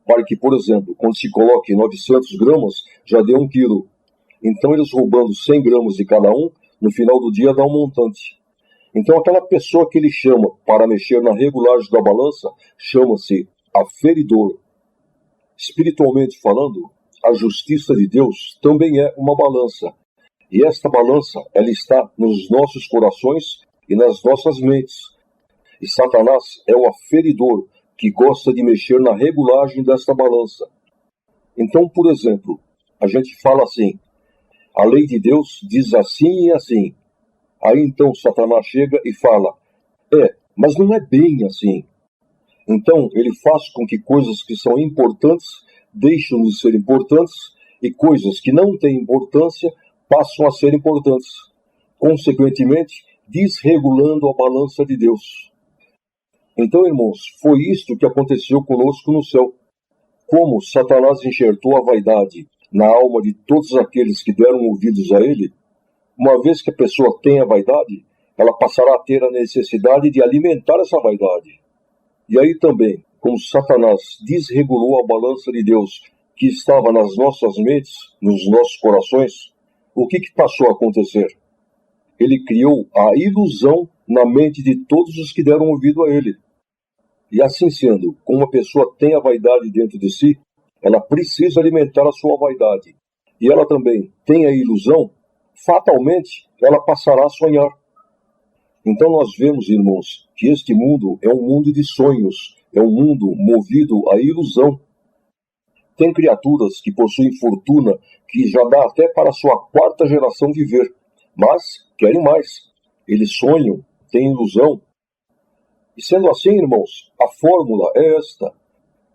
Para que, por exemplo, quando se coloque 900 gramas, já dê 1 quilo. Então eles roubando 100 gramas de cada um, no final do dia dá um montante. Então aquela pessoa que ele chama para mexer na regulagem da balança, chama-se aferidor. Espiritualmente falando, a justiça de Deus também é uma balança. E esta balança, ela está nos nossos corações e nas nossas mentes. E Satanás é o aferidor que gosta de mexer na regulagem desta balança. Então, por exemplo, a gente fala assim, a lei de Deus diz assim e assim. Aí então Satanás chega e fala, mas não é bem assim. Então ele faz com que coisas que são importantes deixem de ser importantes e coisas que não têm importância passam a ser importantes, consequentemente desregulando a balança de Deus. Então, irmãos, foi isto que aconteceu conosco no céu. Como Satanás enxertou a vaidade na alma de todos aqueles que deram ouvidos a ele, uma vez que a pessoa tem a vaidade, ela passará a ter a necessidade de alimentar essa vaidade. E aí também, como Satanás desregulou a balança de Deus que estava nas nossas mentes, nos nossos corações, o que passou a acontecer? Ele criou a ilusão na mente de todos os que deram ouvido a ele. E assim sendo, como uma pessoa tem a vaidade dentro de si, ela precisa alimentar a sua vaidade. E ela também tem a ilusão, fatalmente ela passará a sonhar. Então nós vemos, irmãos, que este mundo é um mundo de sonhos, é um mundo movido à ilusão. Tem criaturas que possuem fortuna que já dá até para a sua 4ª geração viver, mas querem mais. Eles sonham, têm ilusão. E sendo assim, irmãos, a fórmula é esta: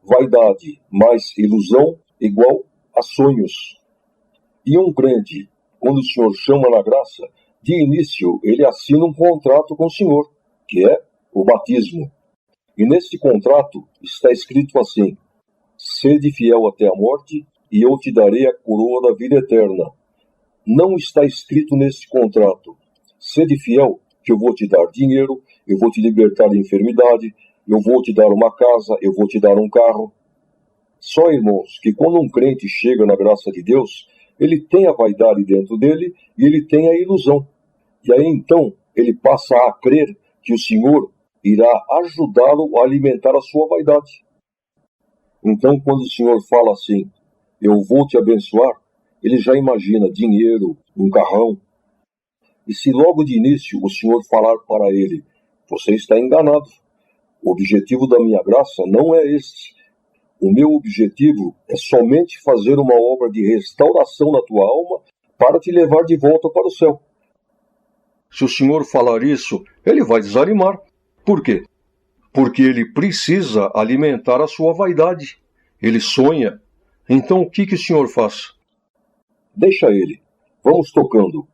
vaidade mais ilusão igual a sonhos. E um crente, quando o Senhor chama na graça, de início ele assina um contrato com o Senhor, que é o batismo. E nesse contrato está escrito assim: sede fiel até a morte, e eu te darei a coroa da vida eterna. Não está escrito nesse contrato: sede fiel, que eu vou te dar dinheiro, eu vou te libertar da enfermidade, eu vou te dar uma casa, eu vou te dar um carro. Só, irmãos, que quando um crente chega na graça de Deus, ele tem a vaidade dentro dele e ele tem a ilusão. E aí então ele passa a crer que o Senhor irá ajudá-lo a alimentar a sua vaidade. Então, quando o Senhor fala assim, eu vou te abençoar, ele já imagina dinheiro, um carrão. E se logo de início o Senhor falar para ele, Você está enganado. O objetivo da minha graça não é este. O meu objetivo é somente fazer uma obra de restauração na tua alma para te levar de volta para o céu. Se o senhor falar isso, ele vai desanimar. Por quê? Porque ele precisa alimentar a sua vaidade. Ele sonha. Então o que o senhor faz? Deixa ele. Vamos tocando.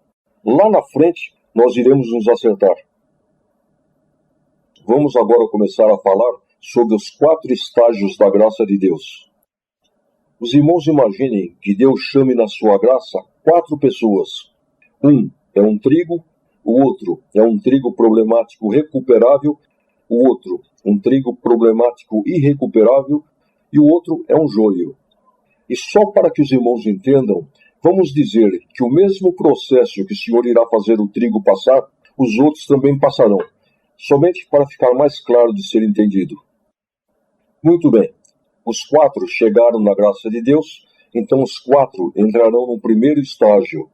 Lá na frente, nós iremos nos acertar. Vamos agora começar a falar sobre os 4 estágios da graça de Deus. Os irmãos imaginem que Deus chame na sua graça 4 pessoas. Um é um trigo, o outro é um trigo problemático recuperável, o outro um trigo problemático irrecuperável e o outro é um joio. E só para que os irmãos entendam, vamos dizer que o mesmo processo que o Senhor irá fazer o trigo passar, os outros também passarão, somente para ficar mais claro de ser entendido. Muito bem, os 4 chegaram na graça de Deus, então os 4 entrarão no primeiro estágio.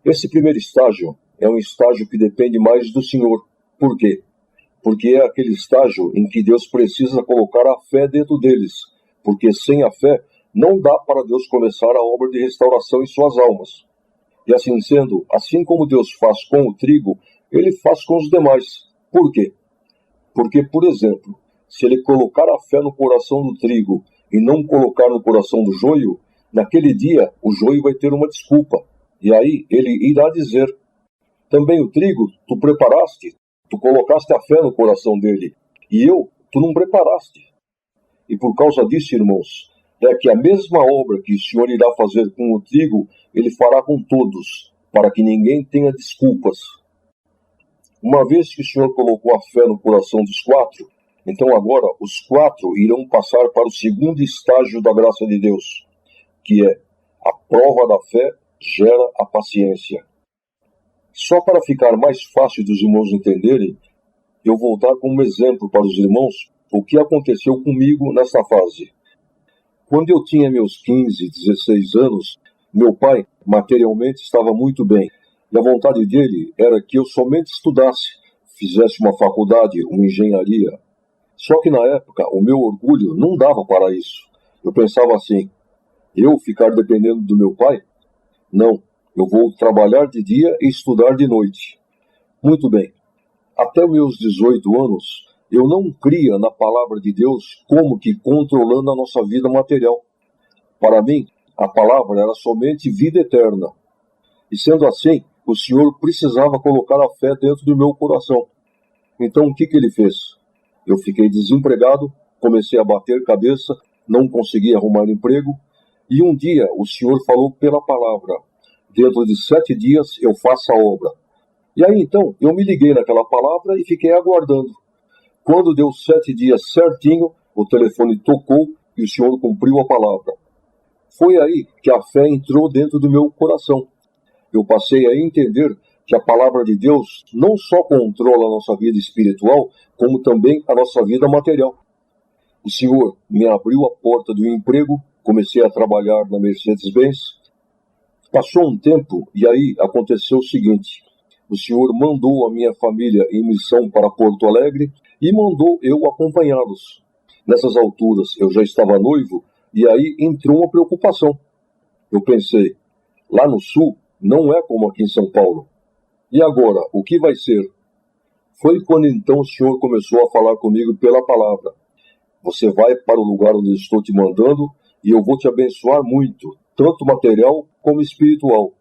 Esse primeiro estágio é um estágio que depende mais do Senhor. Por quê? Porque é aquele estágio em que Deus precisa colocar a fé dentro deles, porque sem a fé não dá para Deus começar a obra de restauração em suas almas. E assim sendo, assim como Deus faz com o trigo, Ele faz com os demais. Por quê? Porque, por exemplo, se Ele colocar a fé no coração do trigo e não colocar no coração do joio, naquele dia o joio vai ter uma desculpa. E aí Ele irá dizer: também o trigo tu preparaste, tu colocaste a fé no coração dele, e tu não preparaste. E por causa disso, irmãos, é que a mesma obra que o Senhor irá fazer com o trigo, Ele fará com todos, para que ninguém tenha desculpas. Uma vez que o Senhor colocou a fé no coração dos 4, então agora os 4 irão passar para o segundo estágio da graça de Deus, que é a prova da fé gera a paciência. Só para ficar mais fácil dos irmãos entenderem, eu vou dar como exemplo para os irmãos o que aconteceu comigo nessa fase. Quando eu tinha meus 15, 16 anos, meu pai materialmente estava muito bem. E a vontade dele era que eu somente estudasse, fizesse uma faculdade, uma engenharia. Só que na época o meu orgulho não dava para isso. Eu pensava assim: eu ficar dependendo do meu pai? Não, eu vou trabalhar de dia e estudar de noite. Muito bem. Até meus 18 anos, eu não cria na palavra de Deus como que controlando a nossa vida material. Para mim, a palavra era somente vida eterna. E sendo assim, o Senhor precisava colocar a fé dentro do meu coração. Então o que Ele fez? Eu fiquei desempregado, comecei a bater cabeça, não consegui arrumar emprego, e um dia o Senhor falou pela palavra: dentro de 7 dias eu faço a obra. E aí então eu me liguei naquela palavra e fiquei aguardando. Quando deu 7 dias certinho, o telefone tocou e o Senhor cumpriu a palavra. Foi aí que a fé entrou dentro do meu coração. Eu passei a entender que a palavra de Deus não só controla a nossa vida espiritual, como também a nossa vida material. O Senhor me abriu a porta do emprego, comecei a trabalhar na Mercedes-Benz. Passou um tempo e aí aconteceu o seguinte: o Senhor mandou a minha família em missão para Porto Alegre e mandou eu acompanhá-los. Nessas alturas eu já estava noivo e aí entrou uma preocupação. Eu pensei: lá no sul não é como aqui em São Paulo. E agora, o que vai ser? Foi quando então o Senhor começou a falar comigo pela palavra: você vai para o lugar onde eu estou te mandando e eu vou te abençoar muito, tanto material como espiritual.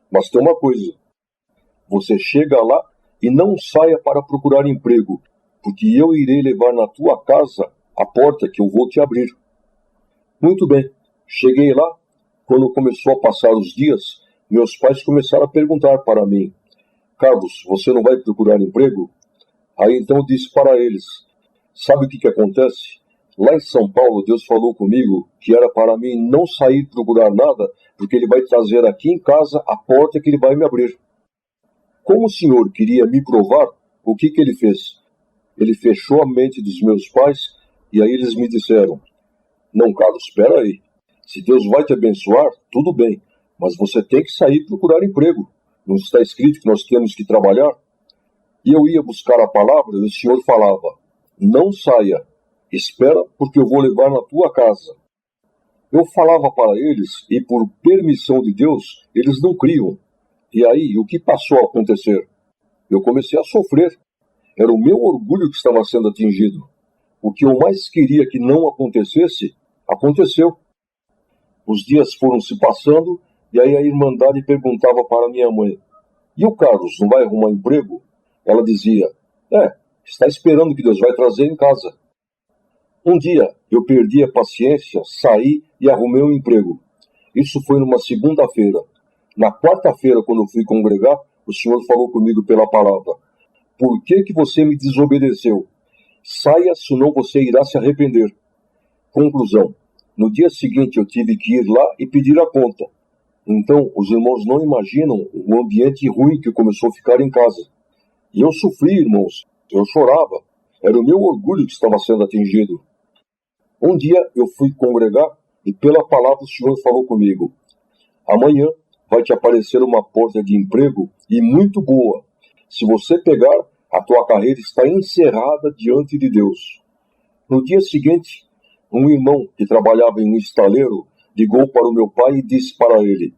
Mas tem uma coisa: você chega lá e não saia para procurar emprego, porque eu irei levar na tua casa a porta que eu vou te abrir. Muito bem, cheguei lá. Quando começou a passar os dias, meus pais começaram a perguntar para mim: Carlos, você não vai procurar emprego? Aí então eu disse para eles: sabe o que acontece? Lá em São Paulo, Deus falou comigo que era para mim não sair procurar nada, porque Ele vai trazer aqui em casa a porta que Ele vai me abrir. Como o Senhor queria me provar, o que Ele fez? Ele fechou a mente dos meus pais e aí eles me disseram: não, Carlos, espera aí. Se Deus vai te abençoar, tudo bem, mas você tem que sair procurar emprego. Não está escrito que nós temos que trabalhar? E eu ia buscar a palavra e o Senhor falava: não saia, espera, porque eu vou levar na tua casa. Eu falava para eles e, por permissão de Deus, eles não criam. E aí, o que passou a acontecer? Eu comecei a sofrer. Era o meu orgulho que estava sendo atingido. O que eu mais queria que não acontecesse, aconteceu. Os dias foram se passando e aí a Irmandade perguntava para minha mãe: e o Carlos, não vai arrumar emprego? Ela dizia: está esperando que Deus vai trazer em casa. Um dia eu perdi a paciência, saí e arrumei um emprego. Isso foi numa segunda-feira. Na quarta-feira, quando eu fui congregar, o Senhor falou comigo pela palavra: por que você me desobedeceu? Saia, senão você irá se arrepender. Conclusão: no dia seguinte eu tive que ir lá e pedir a conta. Então, os irmãos não imaginam o ambiente ruim que começou a ficar em casa. E eu sofri, irmãos. Eu chorava. Era o meu orgulho que estava sendo atingido. Um dia eu fui congregar e pela palavra o Senhor falou comigo: amanhã vai te aparecer uma porta de emprego e muito boa. Se você pegar, a tua carreira está encerrada diante de Deus. No dia seguinte, um irmão que trabalhava em um estaleiro ligou para o meu pai e disse para ele: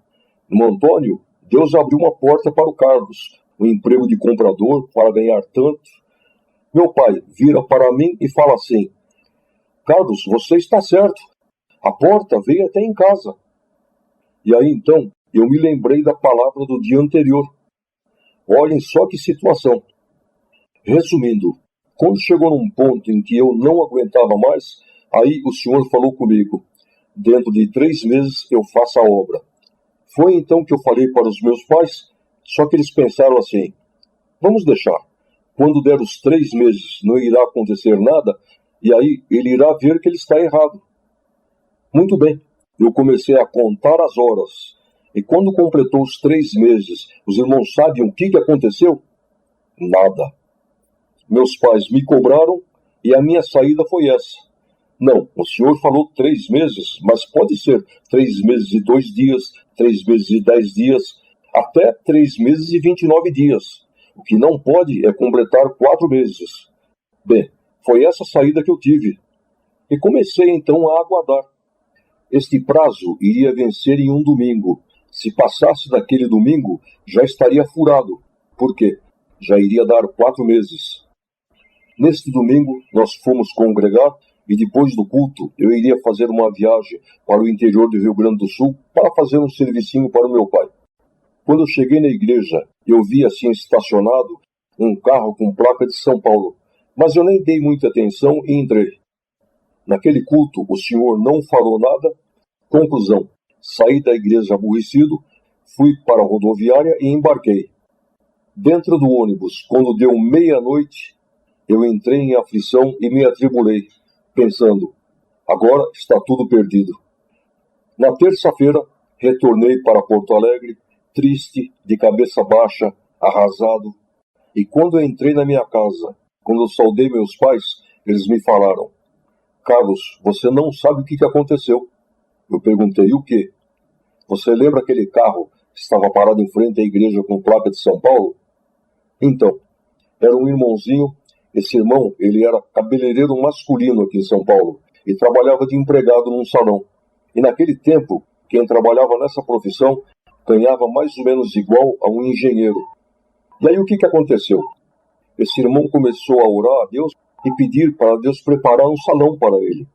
irmão Antônio, Deus abriu uma porta para o Carlos, um emprego de comprador para ganhar tanto. Meu pai vira para mim e fala assim: Carlos, você está certo. A porta veio até em casa. E aí então eu me lembrei da palavra do dia anterior. Olhem só que situação. Resumindo, quando chegou num ponto em que eu não aguentava mais, aí o Senhor falou comigo: dentro de 3 meses eu faço a obra. Foi então que eu falei para os meus pais, só que eles pensaram assim: vamos deixar. Quando der os 3 meses não irá acontecer nada, e aí ele irá ver que ele está errado. Muito bem, eu comecei a contar as horas. E quando completou os 3 meses, os irmãos sabem o que aconteceu? Nada. Meus pais me cobraram e a minha saída foi essa. Não, o senhor falou 3 meses, mas pode ser 3 meses e 2 dias, 3 meses e 10 dias, até 3 meses e 29 dias. O que não pode é completar 4 meses. Bem, foi essa saída que eu tive. E comecei então a aguardar. Este prazo iria vencer em um domingo. Se passasse daquele domingo, já estaria furado. Por quê? Já iria dar 4 meses. Neste domingo, nós fomos congregar e depois do culto, eu iria fazer uma viagem para o interior do Rio Grande do Sul para fazer um servicinho para o meu pai. Quando eu cheguei na igreja, eu vi assim estacionado um carro com placa de São Paulo, mas eu nem dei muita atenção e entrei. Naquele culto, o senhor não falou nada. Conclusão: saí da igreja aborrecido, fui para a rodoviária e embarquei. Dentro do ônibus, quando deu meia-noite, eu entrei em aflição e me atribulei, pensando: agora está tudo perdido. Na terça-feira, retornei para Porto Alegre, triste, de cabeça baixa, arrasado. E quando eu entrei na minha casa, quando eu saudei meus pais, eles me falaram: Carlos, você não sabe o que aconteceu. Eu perguntei: o quê? Você lembra aquele carro que estava parado em frente à igreja com placa de São Paulo? Então, era um irmãozinho. Esse irmão, ele era cabeleireiro masculino aqui em São Paulo e trabalhava de empregado num salão. E naquele tempo, quem trabalhava nessa profissão ganhava mais ou menos igual a um engenheiro. E aí o que aconteceu? Esse irmão começou a orar a Deus e pedir para Deus preparar um salão para ele.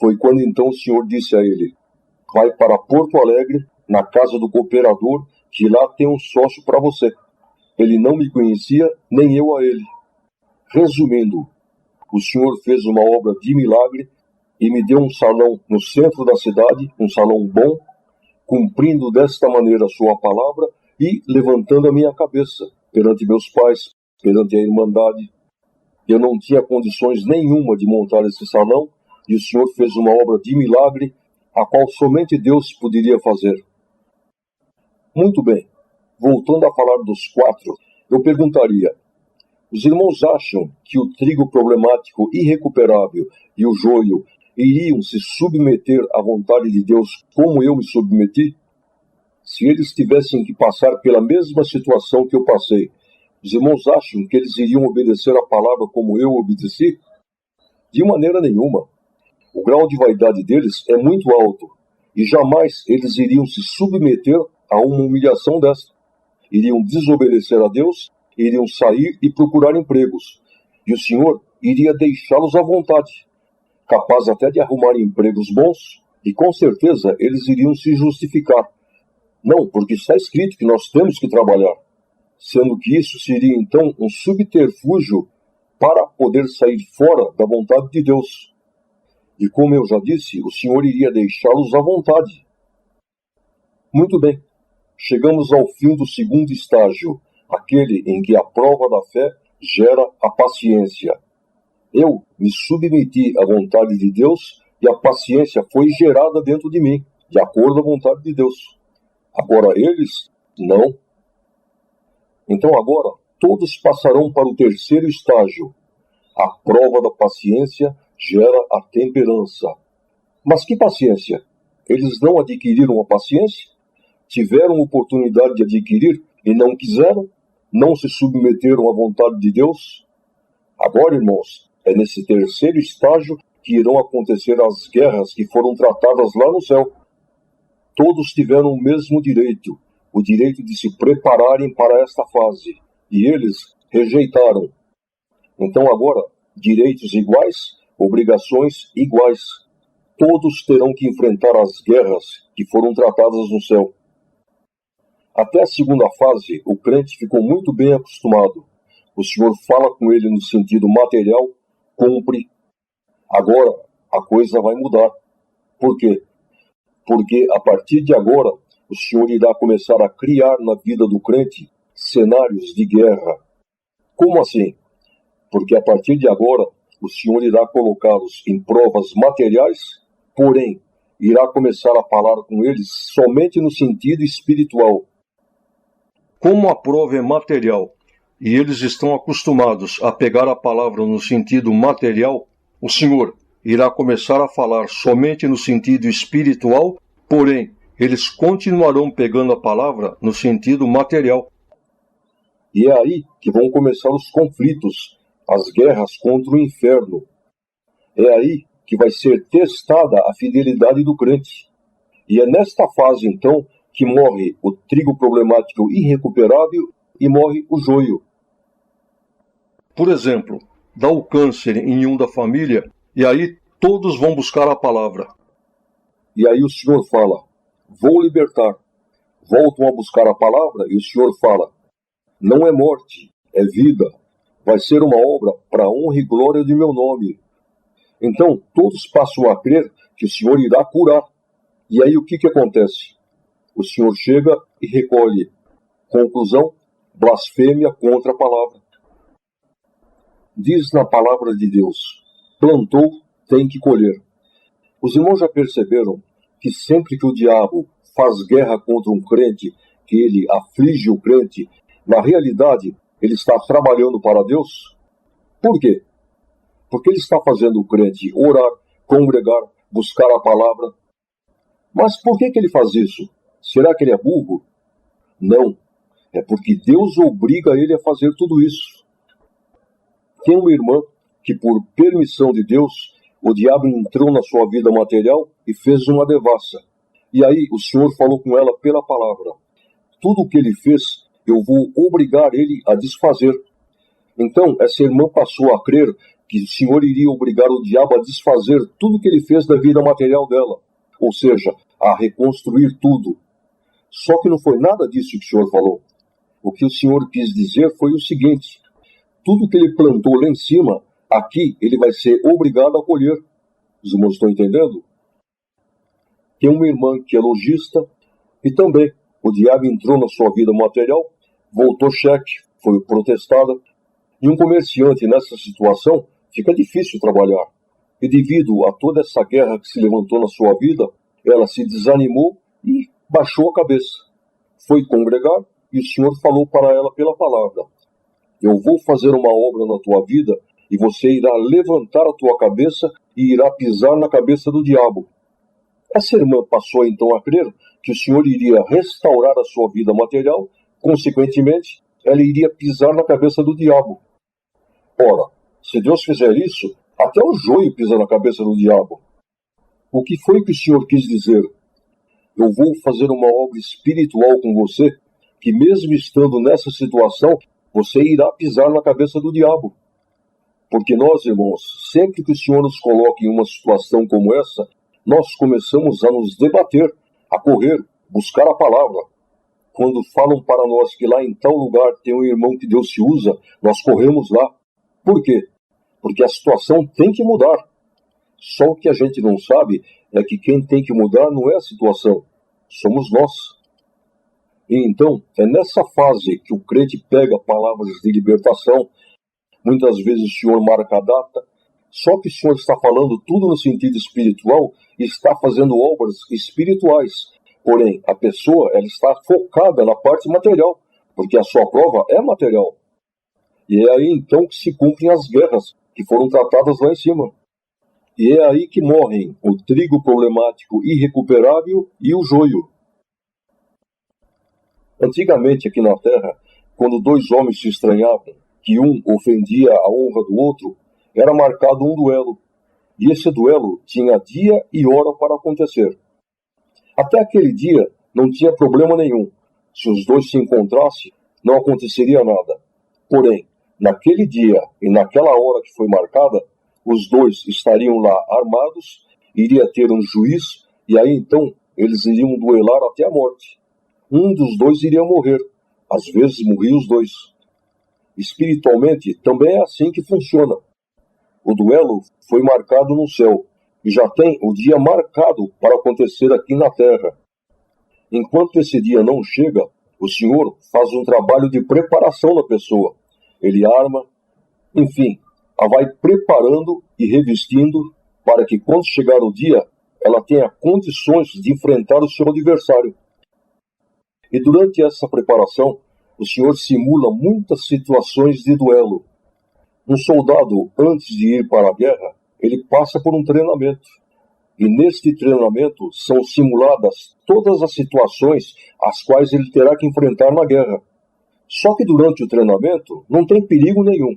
Foi quando então o Senhor disse a ele: vai para Porto Alegre, na casa do cooperador, que lá tem um sócio para você. Ele não me conhecia, nem eu a ele. Resumindo, o Senhor fez uma obra de milagre e me deu um salão no centro da cidade, um salão bom, cumprindo desta maneira a sua palavra e levantando a minha cabeça perante meus pais, perante a Irmandade. Eu não tinha condições nenhuma de montar esse salão e o Senhor fez uma obra de milagre, a qual somente Deus poderia fazer. Muito bem, voltando a falar dos 4, eu perguntaria: os irmãos acham que o trigo problemático irrecuperável e o joio iriam se submeter à vontade de Deus como eu me submeti? Se eles tivessem que passar pela mesma situação que eu passei, Os irmãos acham que eles iriam obedecer a palavra como eu obedeci? De maneira nenhuma. O grau de vaidade deles é muito alto, e jamais eles iriam se submeter a uma humilhação dessa. Iriam desobedecer a Deus, iriam sair e procurar empregos, e o Senhor iria deixá-los à vontade, capaz até de arrumar empregos bons, e com certeza eles iriam se justificar. Não, porque está escrito que nós temos que trabalhar, sendo que isso seria então um subterfúgio para poder sair fora da vontade de Deus. E como eu já disse, o Senhor iria deixá-los à vontade. Muito bem, chegamos ao fim do segundo estágio, aquele em que a prova da fé gera a paciência. Eu me submeti à vontade de Deus e a paciência foi gerada dentro de mim, de acordo à vontade de Deus. Agora eles, não. Então agora, todos passarão para o terceiro estágio. A prova da paciência gera a temperança. Mas que paciência? Eles não adquiriram a paciência? Tiveram oportunidade de adquirir e não quiseram? Não se submeteram à vontade de Deus? Agora, irmãos, é nesse terceiro estágio que irão acontecer as guerras que foram tratadas lá no céu. Todos tiveram o mesmo direito, o direito de se prepararem para esta fase, e eles rejeitaram. Então agora, direitos iguais, obrigações iguais. Todos terão que enfrentar as guerras que foram tratadas no céu. Até a segunda fase, o crente ficou muito bem acostumado. O Senhor fala com ele no sentido material, cumpre. Agora, a coisa vai mudar. Por quê? Porque a partir de agora, o Senhor irá começar a criar na vida do crente cenários de guerra. Como assim? Porque a partir de agora, o Senhor irá colocá-los em provas materiais, porém, irá começar a falar com eles somente no sentido espiritual. Como a prova é material e eles estão acostumados a pegar a palavra no sentido material, o Senhor irá começar a falar somente no sentido espiritual, porém, eles continuarão pegando a palavra no sentido material. E é aí que vão começar os conflitos, as guerras contra o inferno. É aí que vai ser testada a fidelidade do crente. E é nesta fase, então, que morre o trigo problemático irrecuperável e morre o joio. Por exemplo, dá o câncer em um da família, e aí todos vão buscar a palavra. E aí o Senhor fala, vou libertar. Voltam a buscar a palavra e o Senhor fala, não é morte, é vida. Vai ser uma obra para a honra e glória de meu nome. Então, todos passam a crer que o Senhor irá curar. E aí o que acontece? O Senhor chega e recolhe. Conclusão, blasfêmia contra a palavra. Diz na palavra de Deus, plantou, tem que colher. Os irmãos já perceberam que sempre que o diabo faz guerra contra um crente, que ele aflige o crente, na realidade ele está trabalhando para Deus? Por quê? Porque ele está fazendo o crente orar, congregar, buscar a palavra. Mas por que ele faz isso? Será que ele é burro? Não. É porque Deus obriga ele a fazer tudo isso. Tem uma irmã que, por permissão de Deus, o diabo entrou na sua vida material e fez uma devassa. E aí o Senhor falou com ela pela palavra. Tudo o que ele fez, eu vou obrigar ele a desfazer. Então, essa irmã passou a crer que o Senhor iria obrigar o diabo a desfazer tudo o que ele fez da vida material dela. Ou seja, a reconstruir tudo. Só que não foi nada disso que o Senhor falou. O que o Senhor quis dizer foi o seguinte, tudo que ele plantou lá em cima, aqui ele vai ser obrigado a colher. Os irmãos estão entendendo? Tem uma irmã que é lojista e também o diabo entrou na sua vida material, voltou cheque, foi protestada. E um comerciante nessa situação fica difícil trabalhar. E devido a toda essa guerra que se levantou na sua vida, ela se desanimou e baixou a cabeça. Foi congregar e o Senhor falou para ela pela palavra. Eu vou fazer uma obra na tua vida e você irá levantar a tua cabeça e irá pisar na cabeça do diabo. Essa irmã passou então a crer que o Senhor iria restaurar a sua vida material, consequentemente, ela iria pisar na cabeça do diabo. Ora, se Deus fizer isso, até o joio pisa na cabeça do diabo. O que foi que o Senhor quis dizer? Eu vou fazer uma obra espiritual com você, que mesmo estando nessa situação, você irá pisar na cabeça do diabo. Porque nós, irmãos, sempre que o Senhor nos coloca em uma situação como essa, nós começamos a nos debater, a correr, buscar a palavra. Quando falam para nós que lá em tal lugar tem um irmão que Deus se usa, nós corremos lá. Por quê? Porque a situação tem que mudar. Só o que a gente não sabe é que quem tem que mudar não é a situação, somos nós. E então, é nessa fase que o crente pega palavras de libertação. Muitas vezes o Senhor marca a data, só que o Senhor está falando tudo no sentido espiritual e está fazendo obras espirituais. Porém, a pessoa ela está focada na parte material, porque a sua prova é material. E é aí então que se cumprem as guerras que foram tratadas lá em cima. E é aí que morrem o trigo problemático irrecuperável e o joio. Antigamente aqui na Terra, quando dois homens se estranhavam, que um ofendia a honra do outro, era marcado um duelo. E esse duelo tinha dia e hora para acontecer. Até aquele dia não tinha problema nenhum. Se os dois se encontrassem, não aconteceria nada. Porém, naquele dia e naquela hora que foi marcada, os dois estariam lá armados, iria ter um juiz, e aí então eles iriam duelar até a morte. Um dos dois iria morrer. Às vezes morriam os dois. Espiritualmente, também é assim que funciona. O duelo foi marcado no céu e já tem o dia marcado para acontecer aqui na terra. Enquanto esse dia não chega, o Senhor faz um trabalho de preparação na pessoa. Ele arma, enfim, a vai preparando e revestindo para que quando chegar o dia, ela tenha condições de enfrentar o seu adversário. E durante essa preparação, o Senhor simula muitas situações de duelo. Um soldado, antes de ir para a guerra, ele passa por um treinamento. E neste treinamento são simuladas todas as situações as quais ele terá que enfrentar na guerra. Só que durante o treinamento não tem perigo nenhum.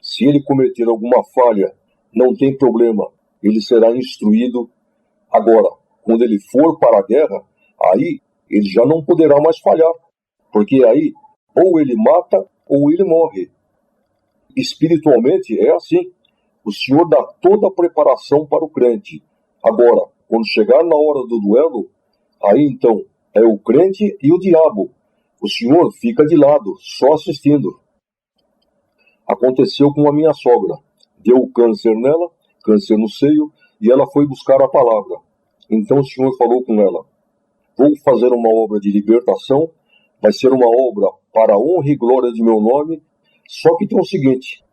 Se ele cometer alguma falha, não tem problema, ele será instruído. Agora, quando ele for para a guerra, aí ele já não poderá mais falhar, porque aí ou ele mata ou ele morre. Espiritualmente é assim. O Senhor dá toda a preparação para o crente. Agora, quando chegar na hora do duelo, aí então é o crente e o diabo. O Senhor fica de lado, só assistindo. Aconteceu com a minha sogra. Deu câncer nela, câncer no seio, e ela foi buscar a palavra. Então o Senhor falou com ela: vou fazer uma obra de libertação, vai ser uma obra para a honra e glória de meu nome, só que tem o seguinte: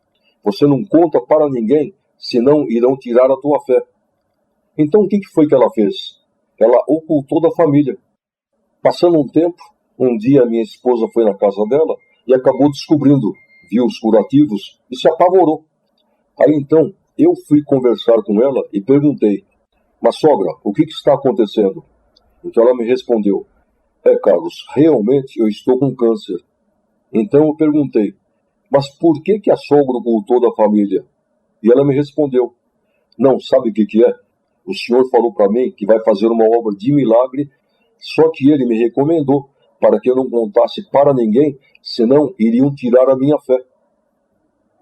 você não conta para ninguém, senão irão tirar a tua fé. Então o que foi que ela fez? Ela ocultou da família. Passando um tempo, um dia minha esposa foi na casa dela e acabou descobrindo, viu os curativos e se apavorou. Aí então eu fui conversar com ela e perguntei: mas sogra, o que está acontecendo? Então ela me respondeu: Carlos, realmente eu estou com câncer. Então eu perguntei: mas por que a sogra ocultou da família? E ela me respondeu: não, sabe o que é? O Senhor falou para mim que vai fazer uma obra de milagre, só que ele me recomendou para que eu não contasse para ninguém, senão iriam tirar a minha fé.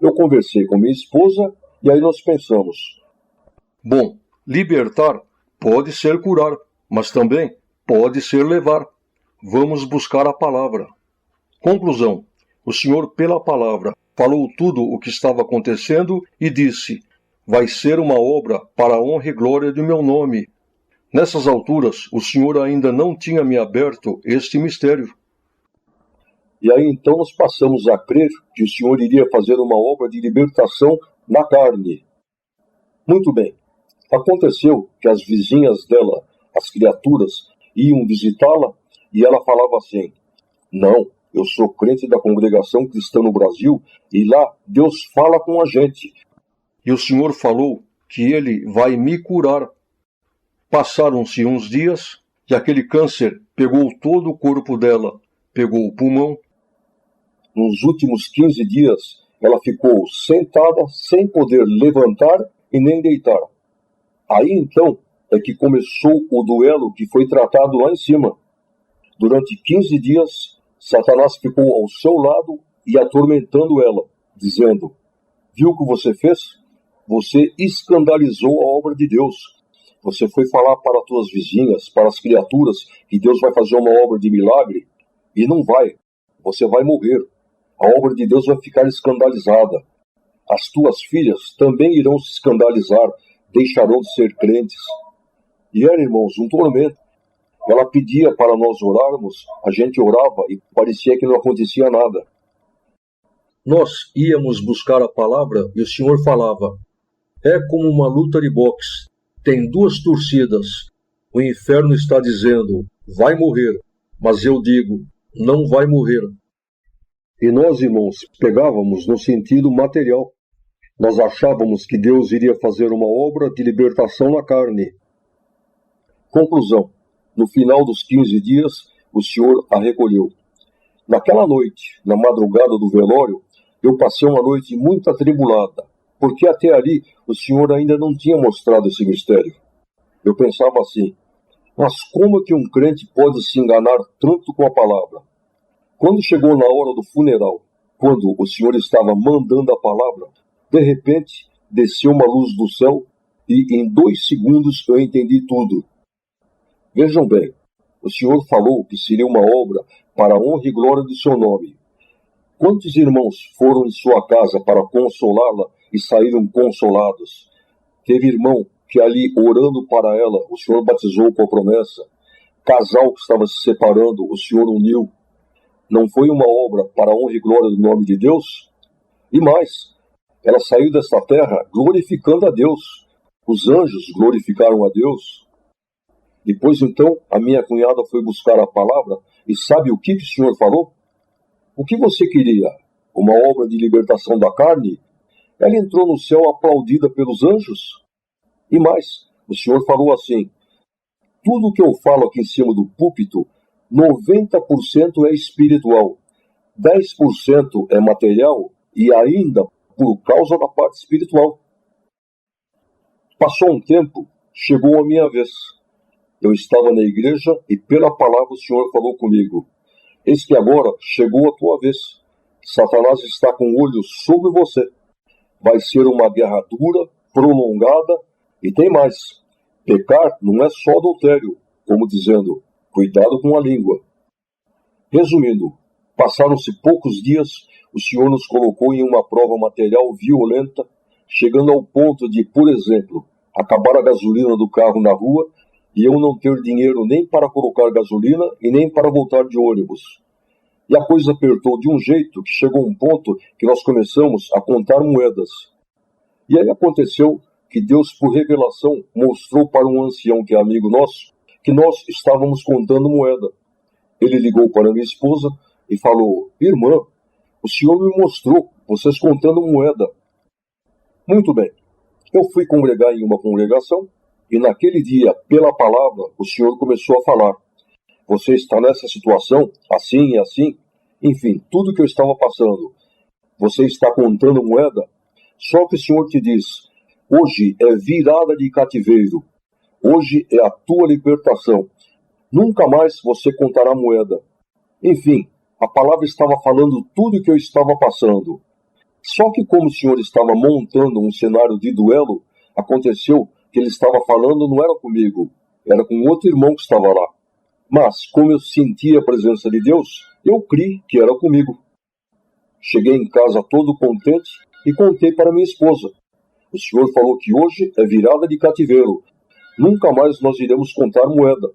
Eu conversei com minha esposa e aí nós pensamos: bom, libertar pode ser curar, mas também pode ser levar. Vamos buscar a palavra. Conclusão: o Senhor, pela palavra, falou tudo o que estava acontecendo e disse: vai ser uma obra para a honra e glória do meu nome. Nessas alturas, o Senhor ainda não tinha me aberto este mistério. E aí então nós passamos a crer que o Senhor iria fazer uma obra de libertação na carne. Muito bem. Aconteceu que as vizinhas dela, as criaturas, iam visitá-la e ela falava assim: não, eu sou crente da Congregação Cristã no Brasil e lá Deus fala com a gente. E o Senhor falou que Ele vai me curar. Passaram-se uns dias e aquele câncer pegou todo o corpo dela, pegou o pulmão, nos últimos 15 dias, ela ficou sentada sem poder levantar e nem deitar. Aí então é que começou o duelo que foi tratado lá em cima. Durante 15 dias, Satanás ficou ao seu lado e atormentando ela, dizendo: viu o que você fez? Você escandalizou a obra de Deus. Você foi falar para as tuas vizinhas, para as criaturas, que Deus vai fazer uma obra de milagre, e não vai. Você vai morrer. A obra de Deus vai ficar escandalizada. As tuas filhas também irão se escandalizar, deixarão de ser crentes. E era, irmãos, um tormento. Ela pedia para nós orarmos, a gente orava e parecia que não acontecia nada. Nós íamos buscar a palavra e o Senhor falava: é como uma luta de boxe. Tem duas torcidas. O inferno está dizendo: vai morrer. Mas eu digo: não vai morrer. E nós, irmãos, pegávamos no sentido material. Nós achávamos que Deus iria fazer uma obra de libertação na carne. Conclusão. No final dos 15 dias, o Senhor a recolheu. Naquela noite, na madrugada do velório, eu passei uma noite muito atribulada, porque até ali o Senhor ainda não tinha mostrado esse mistério. Eu pensava assim: mas como é que um crente pode se enganar tanto com a palavra? Quando chegou na hora do funeral, quando o Senhor estava mandando a palavra, de repente desceu uma luz do céu e em 2 segundos eu entendi tudo. Vejam bem, o Senhor falou que seria uma obra para a honra e glória do seu nome. Quantos irmãos foram em sua casa para consolá-la e saíram consolados? Teve irmão que ali, orando para ela, o Senhor batizou com a promessa. Casal que estava se separando, o Senhor uniu. Não foi uma obra para a honra e glória do nome de Deus? E mais, ela saiu desta terra glorificando a Deus. Os anjos glorificaram a Deus. Depois, então, a minha cunhada foi buscar a palavra e sabe o que o Senhor falou? O que você queria? Uma obra de libertação da carne? Ela entrou no céu aplaudida pelos anjos. E mais, o Senhor falou assim: tudo que eu falo aqui em cima do púlpito, 90% é espiritual, 10% é material e ainda por causa da parte espiritual. Passou um tempo, chegou a minha vez. Eu estava na igreja e pela palavra o Senhor falou comigo: eis que agora chegou a tua vez. Satanás está com o olho sobre você. Vai ser uma guerra dura, prolongada, e tem mais. Pecar não é só adultério, como dizendo, cuidado com a língua. Resumindo, passaram-se poucos dias, o Senhor nos colocou em uma prova material violenta, chegando ao ponto de, por exemplo, acabar a gasolina do carro na rua e eu não ter dinheiro nem para colocar gasolina e nem para voltar de ônibus. E a coisa apertou de um jeito que chegou um ponto que nós começamos a contar moedas. E aí aconteceu que Deus, por revelação, mostrou para um ancião que é amigo nosso, que nós estávamos contando moeda. Ele ligou para minha esposa e falou: irmã, o Senhor me mostrou vocês contando moeda. Muito bem. Eu fui congregar em uma congregação e naquele dia, pela palavra, o Senhor começou a falar: você está nessa situação, assim e assim, enfim, tudo que eu estava passando. Você está contando moeda? Só que o Senhor te diz: hoje é virada de cativeiro. Hoje é a tua libertação. Nunca mais você contará moeda. Enfim, a palavra estava falando tudo o que eu estava passando. Só que como o Senhor estava montando um cenário de duelo, aconteceu que ele estava falando não era comigo, era com outro irmão que estava lá. Mas, como eu sentia a presença de Deus, eu criei que era comigo. Cheguei em casa todo contente e contei para minha esposa. O Senhor falou que hoje é virada de cativeiro. Nunca mais nós iremos contar moeda.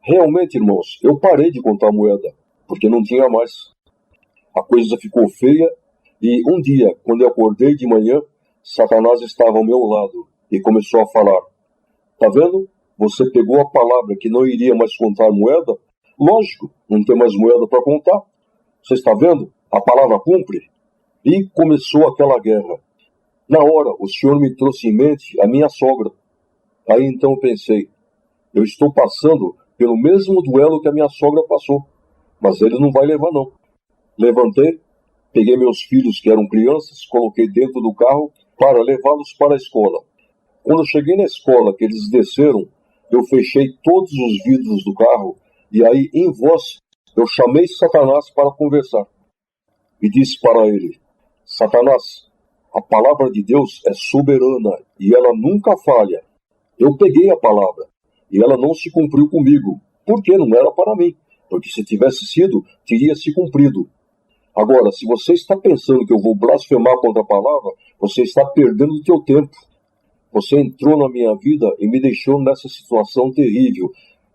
Realmente, irmãos, eu parei de contar moeda, porque não tinha mais. A coisa ficou feia e um dia, quando eu acordei de manhã, Satanás estava ao meu lado e começou a falar: tá vendo? Você pegou a palavra que não iria mais contar moeda? Lógico, não tem mais moeda para contar. Você está vendo? A palavra cumpre. E começou aquela guerra. Na hora, o Senhor me trouxe em mente a minha sogra. Aí então eu pensei: eu estou passando pelo mesmo duelo que a minha sogra passou, mas ele não vai levar não. Levantei, Peguei meus filhos, que eram crianças, coloquei dentro do carro para levá-los para a escola. Quando eu cheguei na escola, que eles desceram, eu fechei todos os vidros do carro e aí, em voz, eu chamei Satanás para conversar. E disse para ele: Satanás, a palavra de Deus é soberana e ela nunca falha. Eu peguei a palavra e ela não se cumpriu comigo, porque não era para mim, porque se tivesse sido, teria se cumprido. Agora, se você está pensando que eu vou blasfemar contra a palavra, você está perdendo o teu tempo. Você entrou na minha vida e me deixou nessa situação terrível.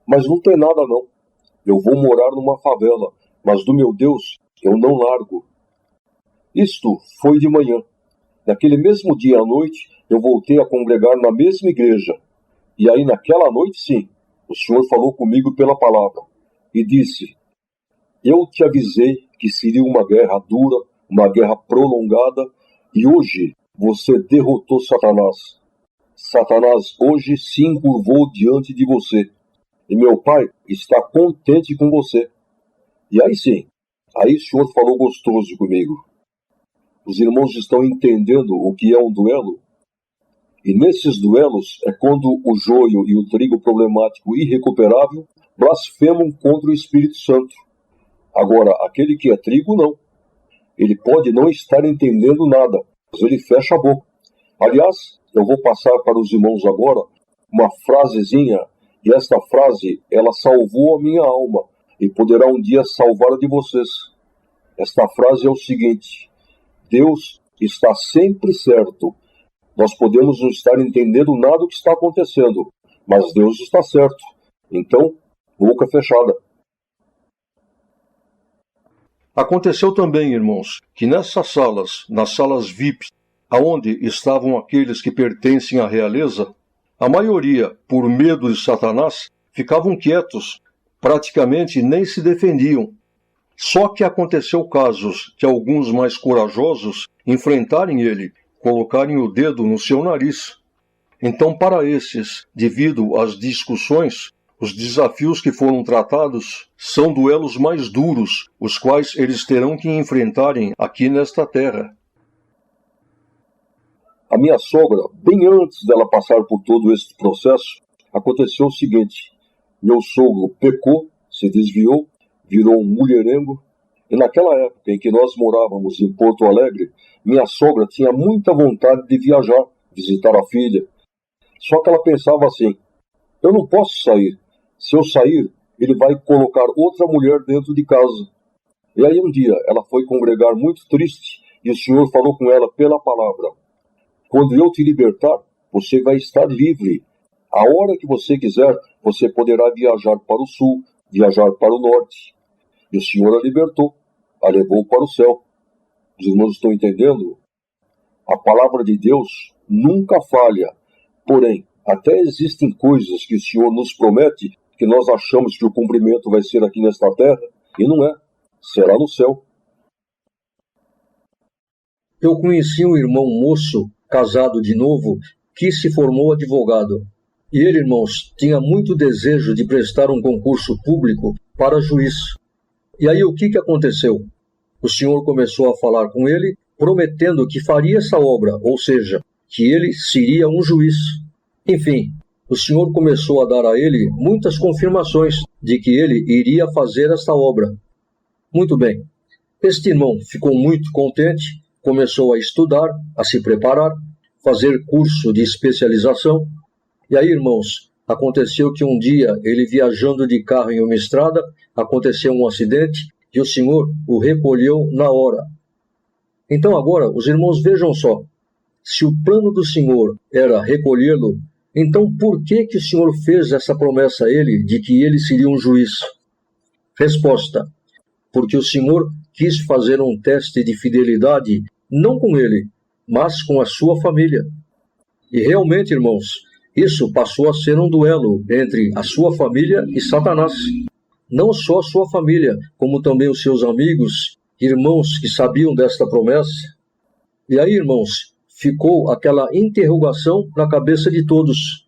Mas não tem nada não. Eu vou morar numa favela, mas do meu Deus eu não largo. Isto foi de manhã. Naquele mesmo dia à noite, eu voltei a congregar na mesma igreja. E aí naquela noite, sim, o Senhor falou comigo pela palavra. E disse: eu te avisei que seria uma guerra dura, uma guerra prolongada, e hoje você derrotou Satanás. Satanás hoje se encurvou diante de você. E meu Pai está contente com você. E aí sim, aí o Senhor falou gostoso comigo. Os irmãos estão entendendo o que é um duelo? E nesses duelos é quando o joio e o trigo problemático irrecuperável blasfemam contra o Espírito Santo. Agora, aquele que é trigo, não. Ele pode não estar entendendo nada, mas ele fecha a boca. Aliás, eu vou passar para os irmãos agora uma frasezinha, e esta frase, ela salvou a minha alma, e poderá um dia salvar a de vocês. Esta frase é o seguinte: Deus está sempre certo. Nós podemos não estar entendendo nada do que está acontecendo, mas Deus está certo. Então, boca fechada. Aconteceu também, irmãos, que nessas salas, nas salas VIP, aonde estavam aqueles que pertencem à realeza, a maioria, por medo de Satanás, ficavam quietos, praticamente nem se defendiam. Só que aconteceu casos de alguns mais corajosos enfrentarem ele, colocarem o dedo no seu nariz. Então, para esses, devido às discussões, os desafios que foram tratados são duelos mais duros, os quais eles terão que enfrentarem aqui nesta terra. A minha sogra, bem antes dela passar por todo esse processo, aconteceu o seguinte: meu sogro pecou, se desviou, virou um mulherengo, e naquela época em que nós morávamos em Porto Alegre, minha sogra tinha muita vontade de viajar, visitar a filha. Só que ela pensava assim: eu não posso sair. Se eu sair, ele vai colocar outra mulher dentro de casa. E aí um dia ela foi congregar muito triste e o Senhor falou com ela pela palavra: quando eu te libertar, você vai estar livre. A hora que você quiser, você poderá viajar para o sul, viajar para o norte. E o Senhor a libertou, a levou para o céu. Os irmãos estão entendendo? A palavra de Deus nunca falha. Porém, até existem coisas que o Senhor nos promete que nós achamos que o cumprimento vai ser aqui nesta terra, e não é. Será no céu. Eu conheci um irmão moço, casado de novo, que se formou advogado. E ele, irmãos, tinha muito desejo de prestar um concurso público para juiz. E aí o que aconteceu? O Senhor começou a falar com ele, prometendo que faria essa obra, ou seja, que ele seria um juiz. Enfim, o Senhor começou a dar a ele muitas confirmações de que ele iria fazer esta obra. Muito bem. Este irmão ficou muito contente, começou a estudar, a se preparar, fazer curso de especialização. E aí, irmãos, aconteceu que um dia, ele viajando de carro em uma estrada, aconteceu um acidente e o Senhor o recolheu na hora. Então agora, os irmãos vejam só, se o plano do Senhor era recolhê-lo, então por que o Senhor fez essa promessa a ele de que ele seria um juiz? Resposta: porque o Senhor quis fazer um teste de fidelidade, não com ele, mas com a sua família. E realmente, irmãos, isso passou a ser um duelo entre a sua família e Satanás. Não só a sua família, como também os seus amigos, irmãos que sabiam desta promessa. E aí, irmãos, ficou aquela interrogação na cabeça de todos.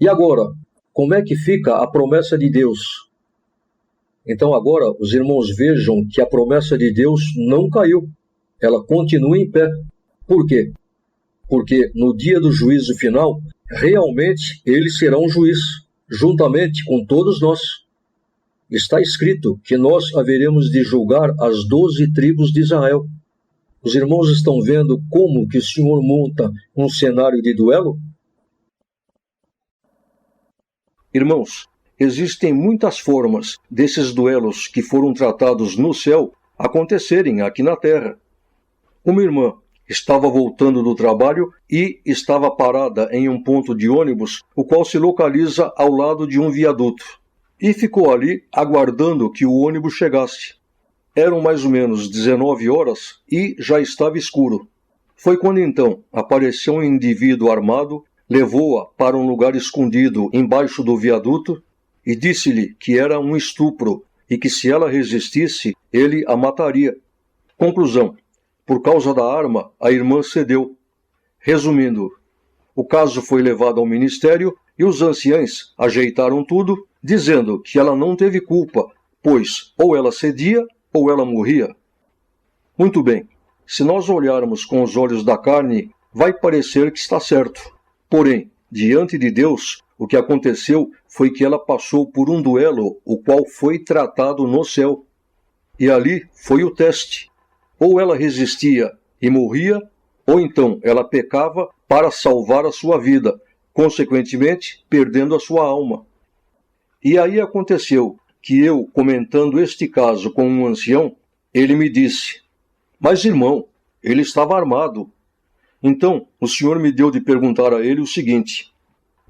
E agora, como é que fica a promessa de Deus? Então agora os irmãos vejam que a promessa de Deus não caiu. ela continua em pé. Por quê? Porque no dia do juízo final, realmente ele será um juiz, juntamente com todos nós. Está escrito que nós haveremos de julgar as 12 tribos de Israel. Os irmãos estão vendo como que o Senhor monta um cenário de duelo? Irmãos, existem muitas formas desses duelos que foram tratados no céu acontecerem aqui na terra. Uma irmã estava voltando do trabalho e estava parada em um ponto de ônibus, o qual se localiza ao lado de um viaduto, e ficou ali aguardando que o ônibus chegasse. Eram mais ou menos 19 horas e já estava escuro. Foi quando então apareceu um indivíduo armado, levou-a para um lugar escondido embaixo do viaduto e disse-lhe que era um estupro e que se ela resistisse, ele a mataria. Conclusão: por causa da arma, a irmã cedeu. Resumindo, o caso foi levado ao ministério e os anciães ajeitaram tudo, dizendo que ela não teve culpa, pois ou ela cedia ou ela morria. Muito bem, se nós olharmos com os olhos da carne, vai parecer que está certo. Porém, diante de Deus, o que aconteceu foi que ela passou por um duelo, o qual foi tratado no céu. E ali foi o teste. Ou ela resistia e morria, ou então ela pecava para salvar a sua vida, consequentemente perdendo a sua alma. E aí aconteceu que eu, comentando este caso com um ancião, ele me disse: mas irmão, ele estava armado. Então o Senhor me deu de perguntar a ele o seguinte: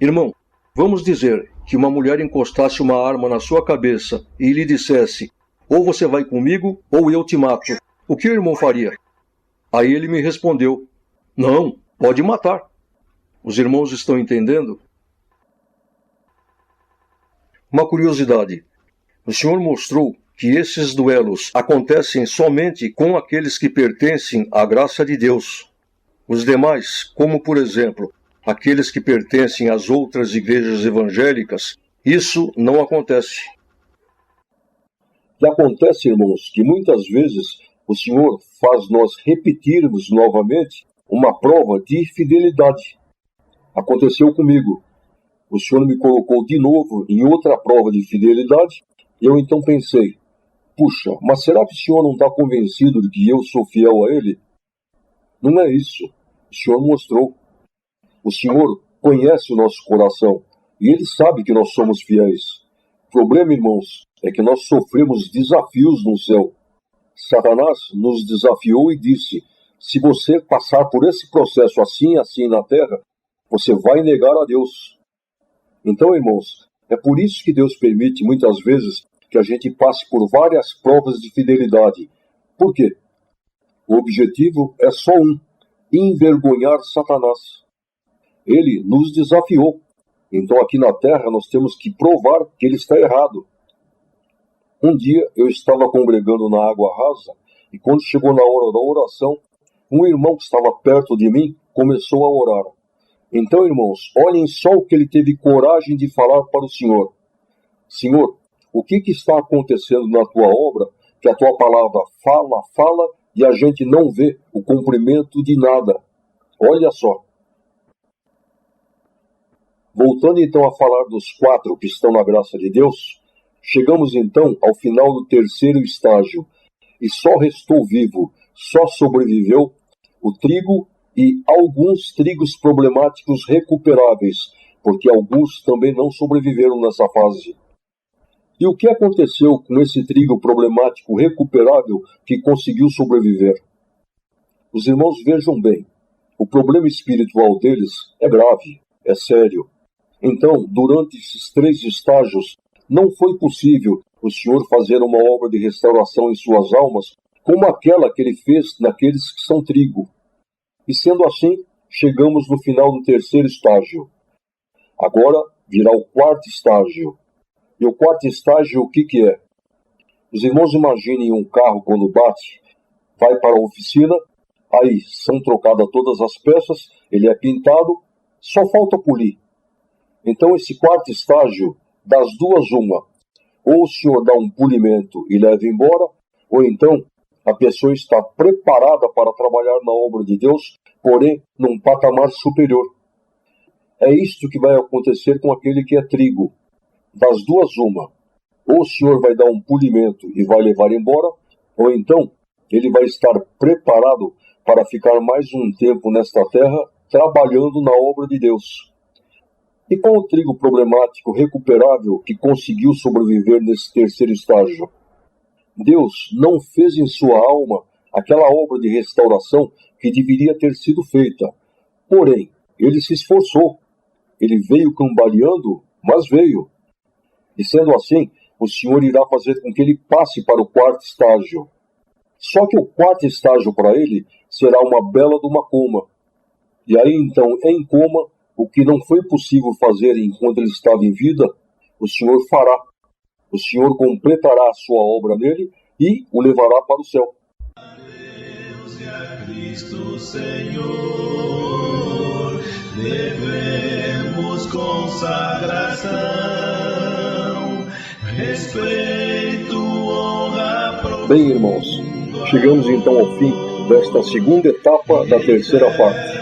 irmão, vamos dizer que uma mulher encostasse uma arma na sua cabeça e lhe dissesse: ou você vai comigo ou eu te mato. O que o irmão faria? Aí ele me respondeu: não, pode matar. Os irmãos estão entendendo? Uma curiosidade: o Senhor mostrou que esses duelos acontecem somente com aqueles que pertencem à graça de Deus. Os demais, como por exemplo, aqueles que pertencem às outras igrejas evangélicas, isso não acontece. E acontece, irmãos, que muitas vezes o Senhor faz nós repetirmos novamente uma prova de fidelidade. Aconteceu comigo. O Senhor me colocou de novo em outra prova de fidelidade e eu então pensei: puxa, mas será que o Senhor não está convencido de que eu sou fiel a Ele? Não é isso. O Senhor mostrou. O Senhor conhece o nosso coração e Ele sabe que nós somos fiéis. O problema, irmãos, é que nós sofremos desafios no céu. Satanás nos desafiou e disse: se você passar por esse processo assim e assim na terra, você vai negar a Deus. Então, irmãos, é por isso que Deus permite muitas vezes que a gente passe por várias provas de fidelidade. Por quê? O objetivo é só um: envergonhar Satanás. Ele nos desafiou. Então aqui na terra nós temos que provar que ele está errado. Um dia eu estava congregando na água rasa e quando chegou na hora da oração, um irmão que estava perto de mim começou a orar. Então, irmãos, olhem só o que ele teve coragem de falar para o Senhor. Senhor, o que está acontecendo na tua obra que a tua palavra fala e a gente não vê o cumprimento de nada? Olha só. Voltando então a falar dos 4 que estão na graça de Deus, chegamos então ao final do 3º estágio e só restou vivo, só sobreviveu o trigo e alguns trigos problemáticos recuperáveis, porque alguns também não sobreviveram nessa fase. E o que aconteceu com esse trigo problemático recuperável que conseguiu sobreviver? Os irmãos vejam bem, o problema espiritual deles é grave, é sério. Então, durante esses 3 estágios, não foi possível o Senhor fazer uma obra de restauração em suas almas como aquela que ele fez naqueles que são trigo. E sendo assim, chegamos no final do 3º estágio. Agora virá o 4º estágio. E o 4º estágio, o que é? Os irmãos imaginem um carro quando bate, vai para a oficina, aí são trocadas todas as peças, ele é pintado, só falta polir. Então esse 4º estágio, das duas uma, ou o senhor dá um polimento e leva embora, ou então a pessoa está preparada para trabalhar na obra de Deus, porém num patamar superior. É isto que vai acontecer com aquele que é trigo. Das duas, uma. Ou o Senhor vai dar um polimento e vai levar embora, ou então ele vai estar preparado para ficar mais um tempo nesta terra, trabalhando na obra de Deus. E qual o trigo problemático recuperável que conseguiu sobreviver nesse terceiro estágio? Deus não fez em sua alma aquela obra de restauração que deveria ter sido feita. Porém, ele se esforçou. Ele veio cambaleando, mas veio. E sendo assim, o Senhor irá fazer com que ele passe para o quarto estágio. Só que o quarto estágio para ele será uma bela de uma coma. E aí então, em coma, o que não foi possível fazer enquanto ele estava em vida, o Senhor fará. O Senhor completará a sua obra nele e o levará para o céu. A Deus e a Cristo Senhor devemos consagração, respeito, honra profunda. Bem, irmãos, chegamos então ao fim desta segunda etapa da terceira parte.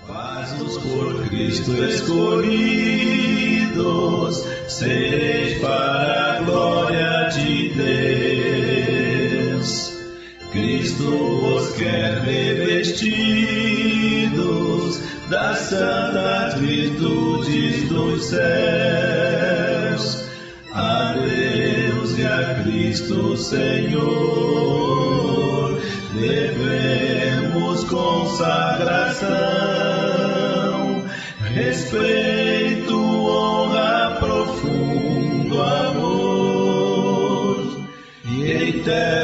Faz-nos por Cristo escolhidos, sereis para a glória de Deus. Cristo vos quer revestidos das santas virtudes dos céus. A Deus e a Cristo Senhor devemos consagração, respeito, honra, profundo amor e eterno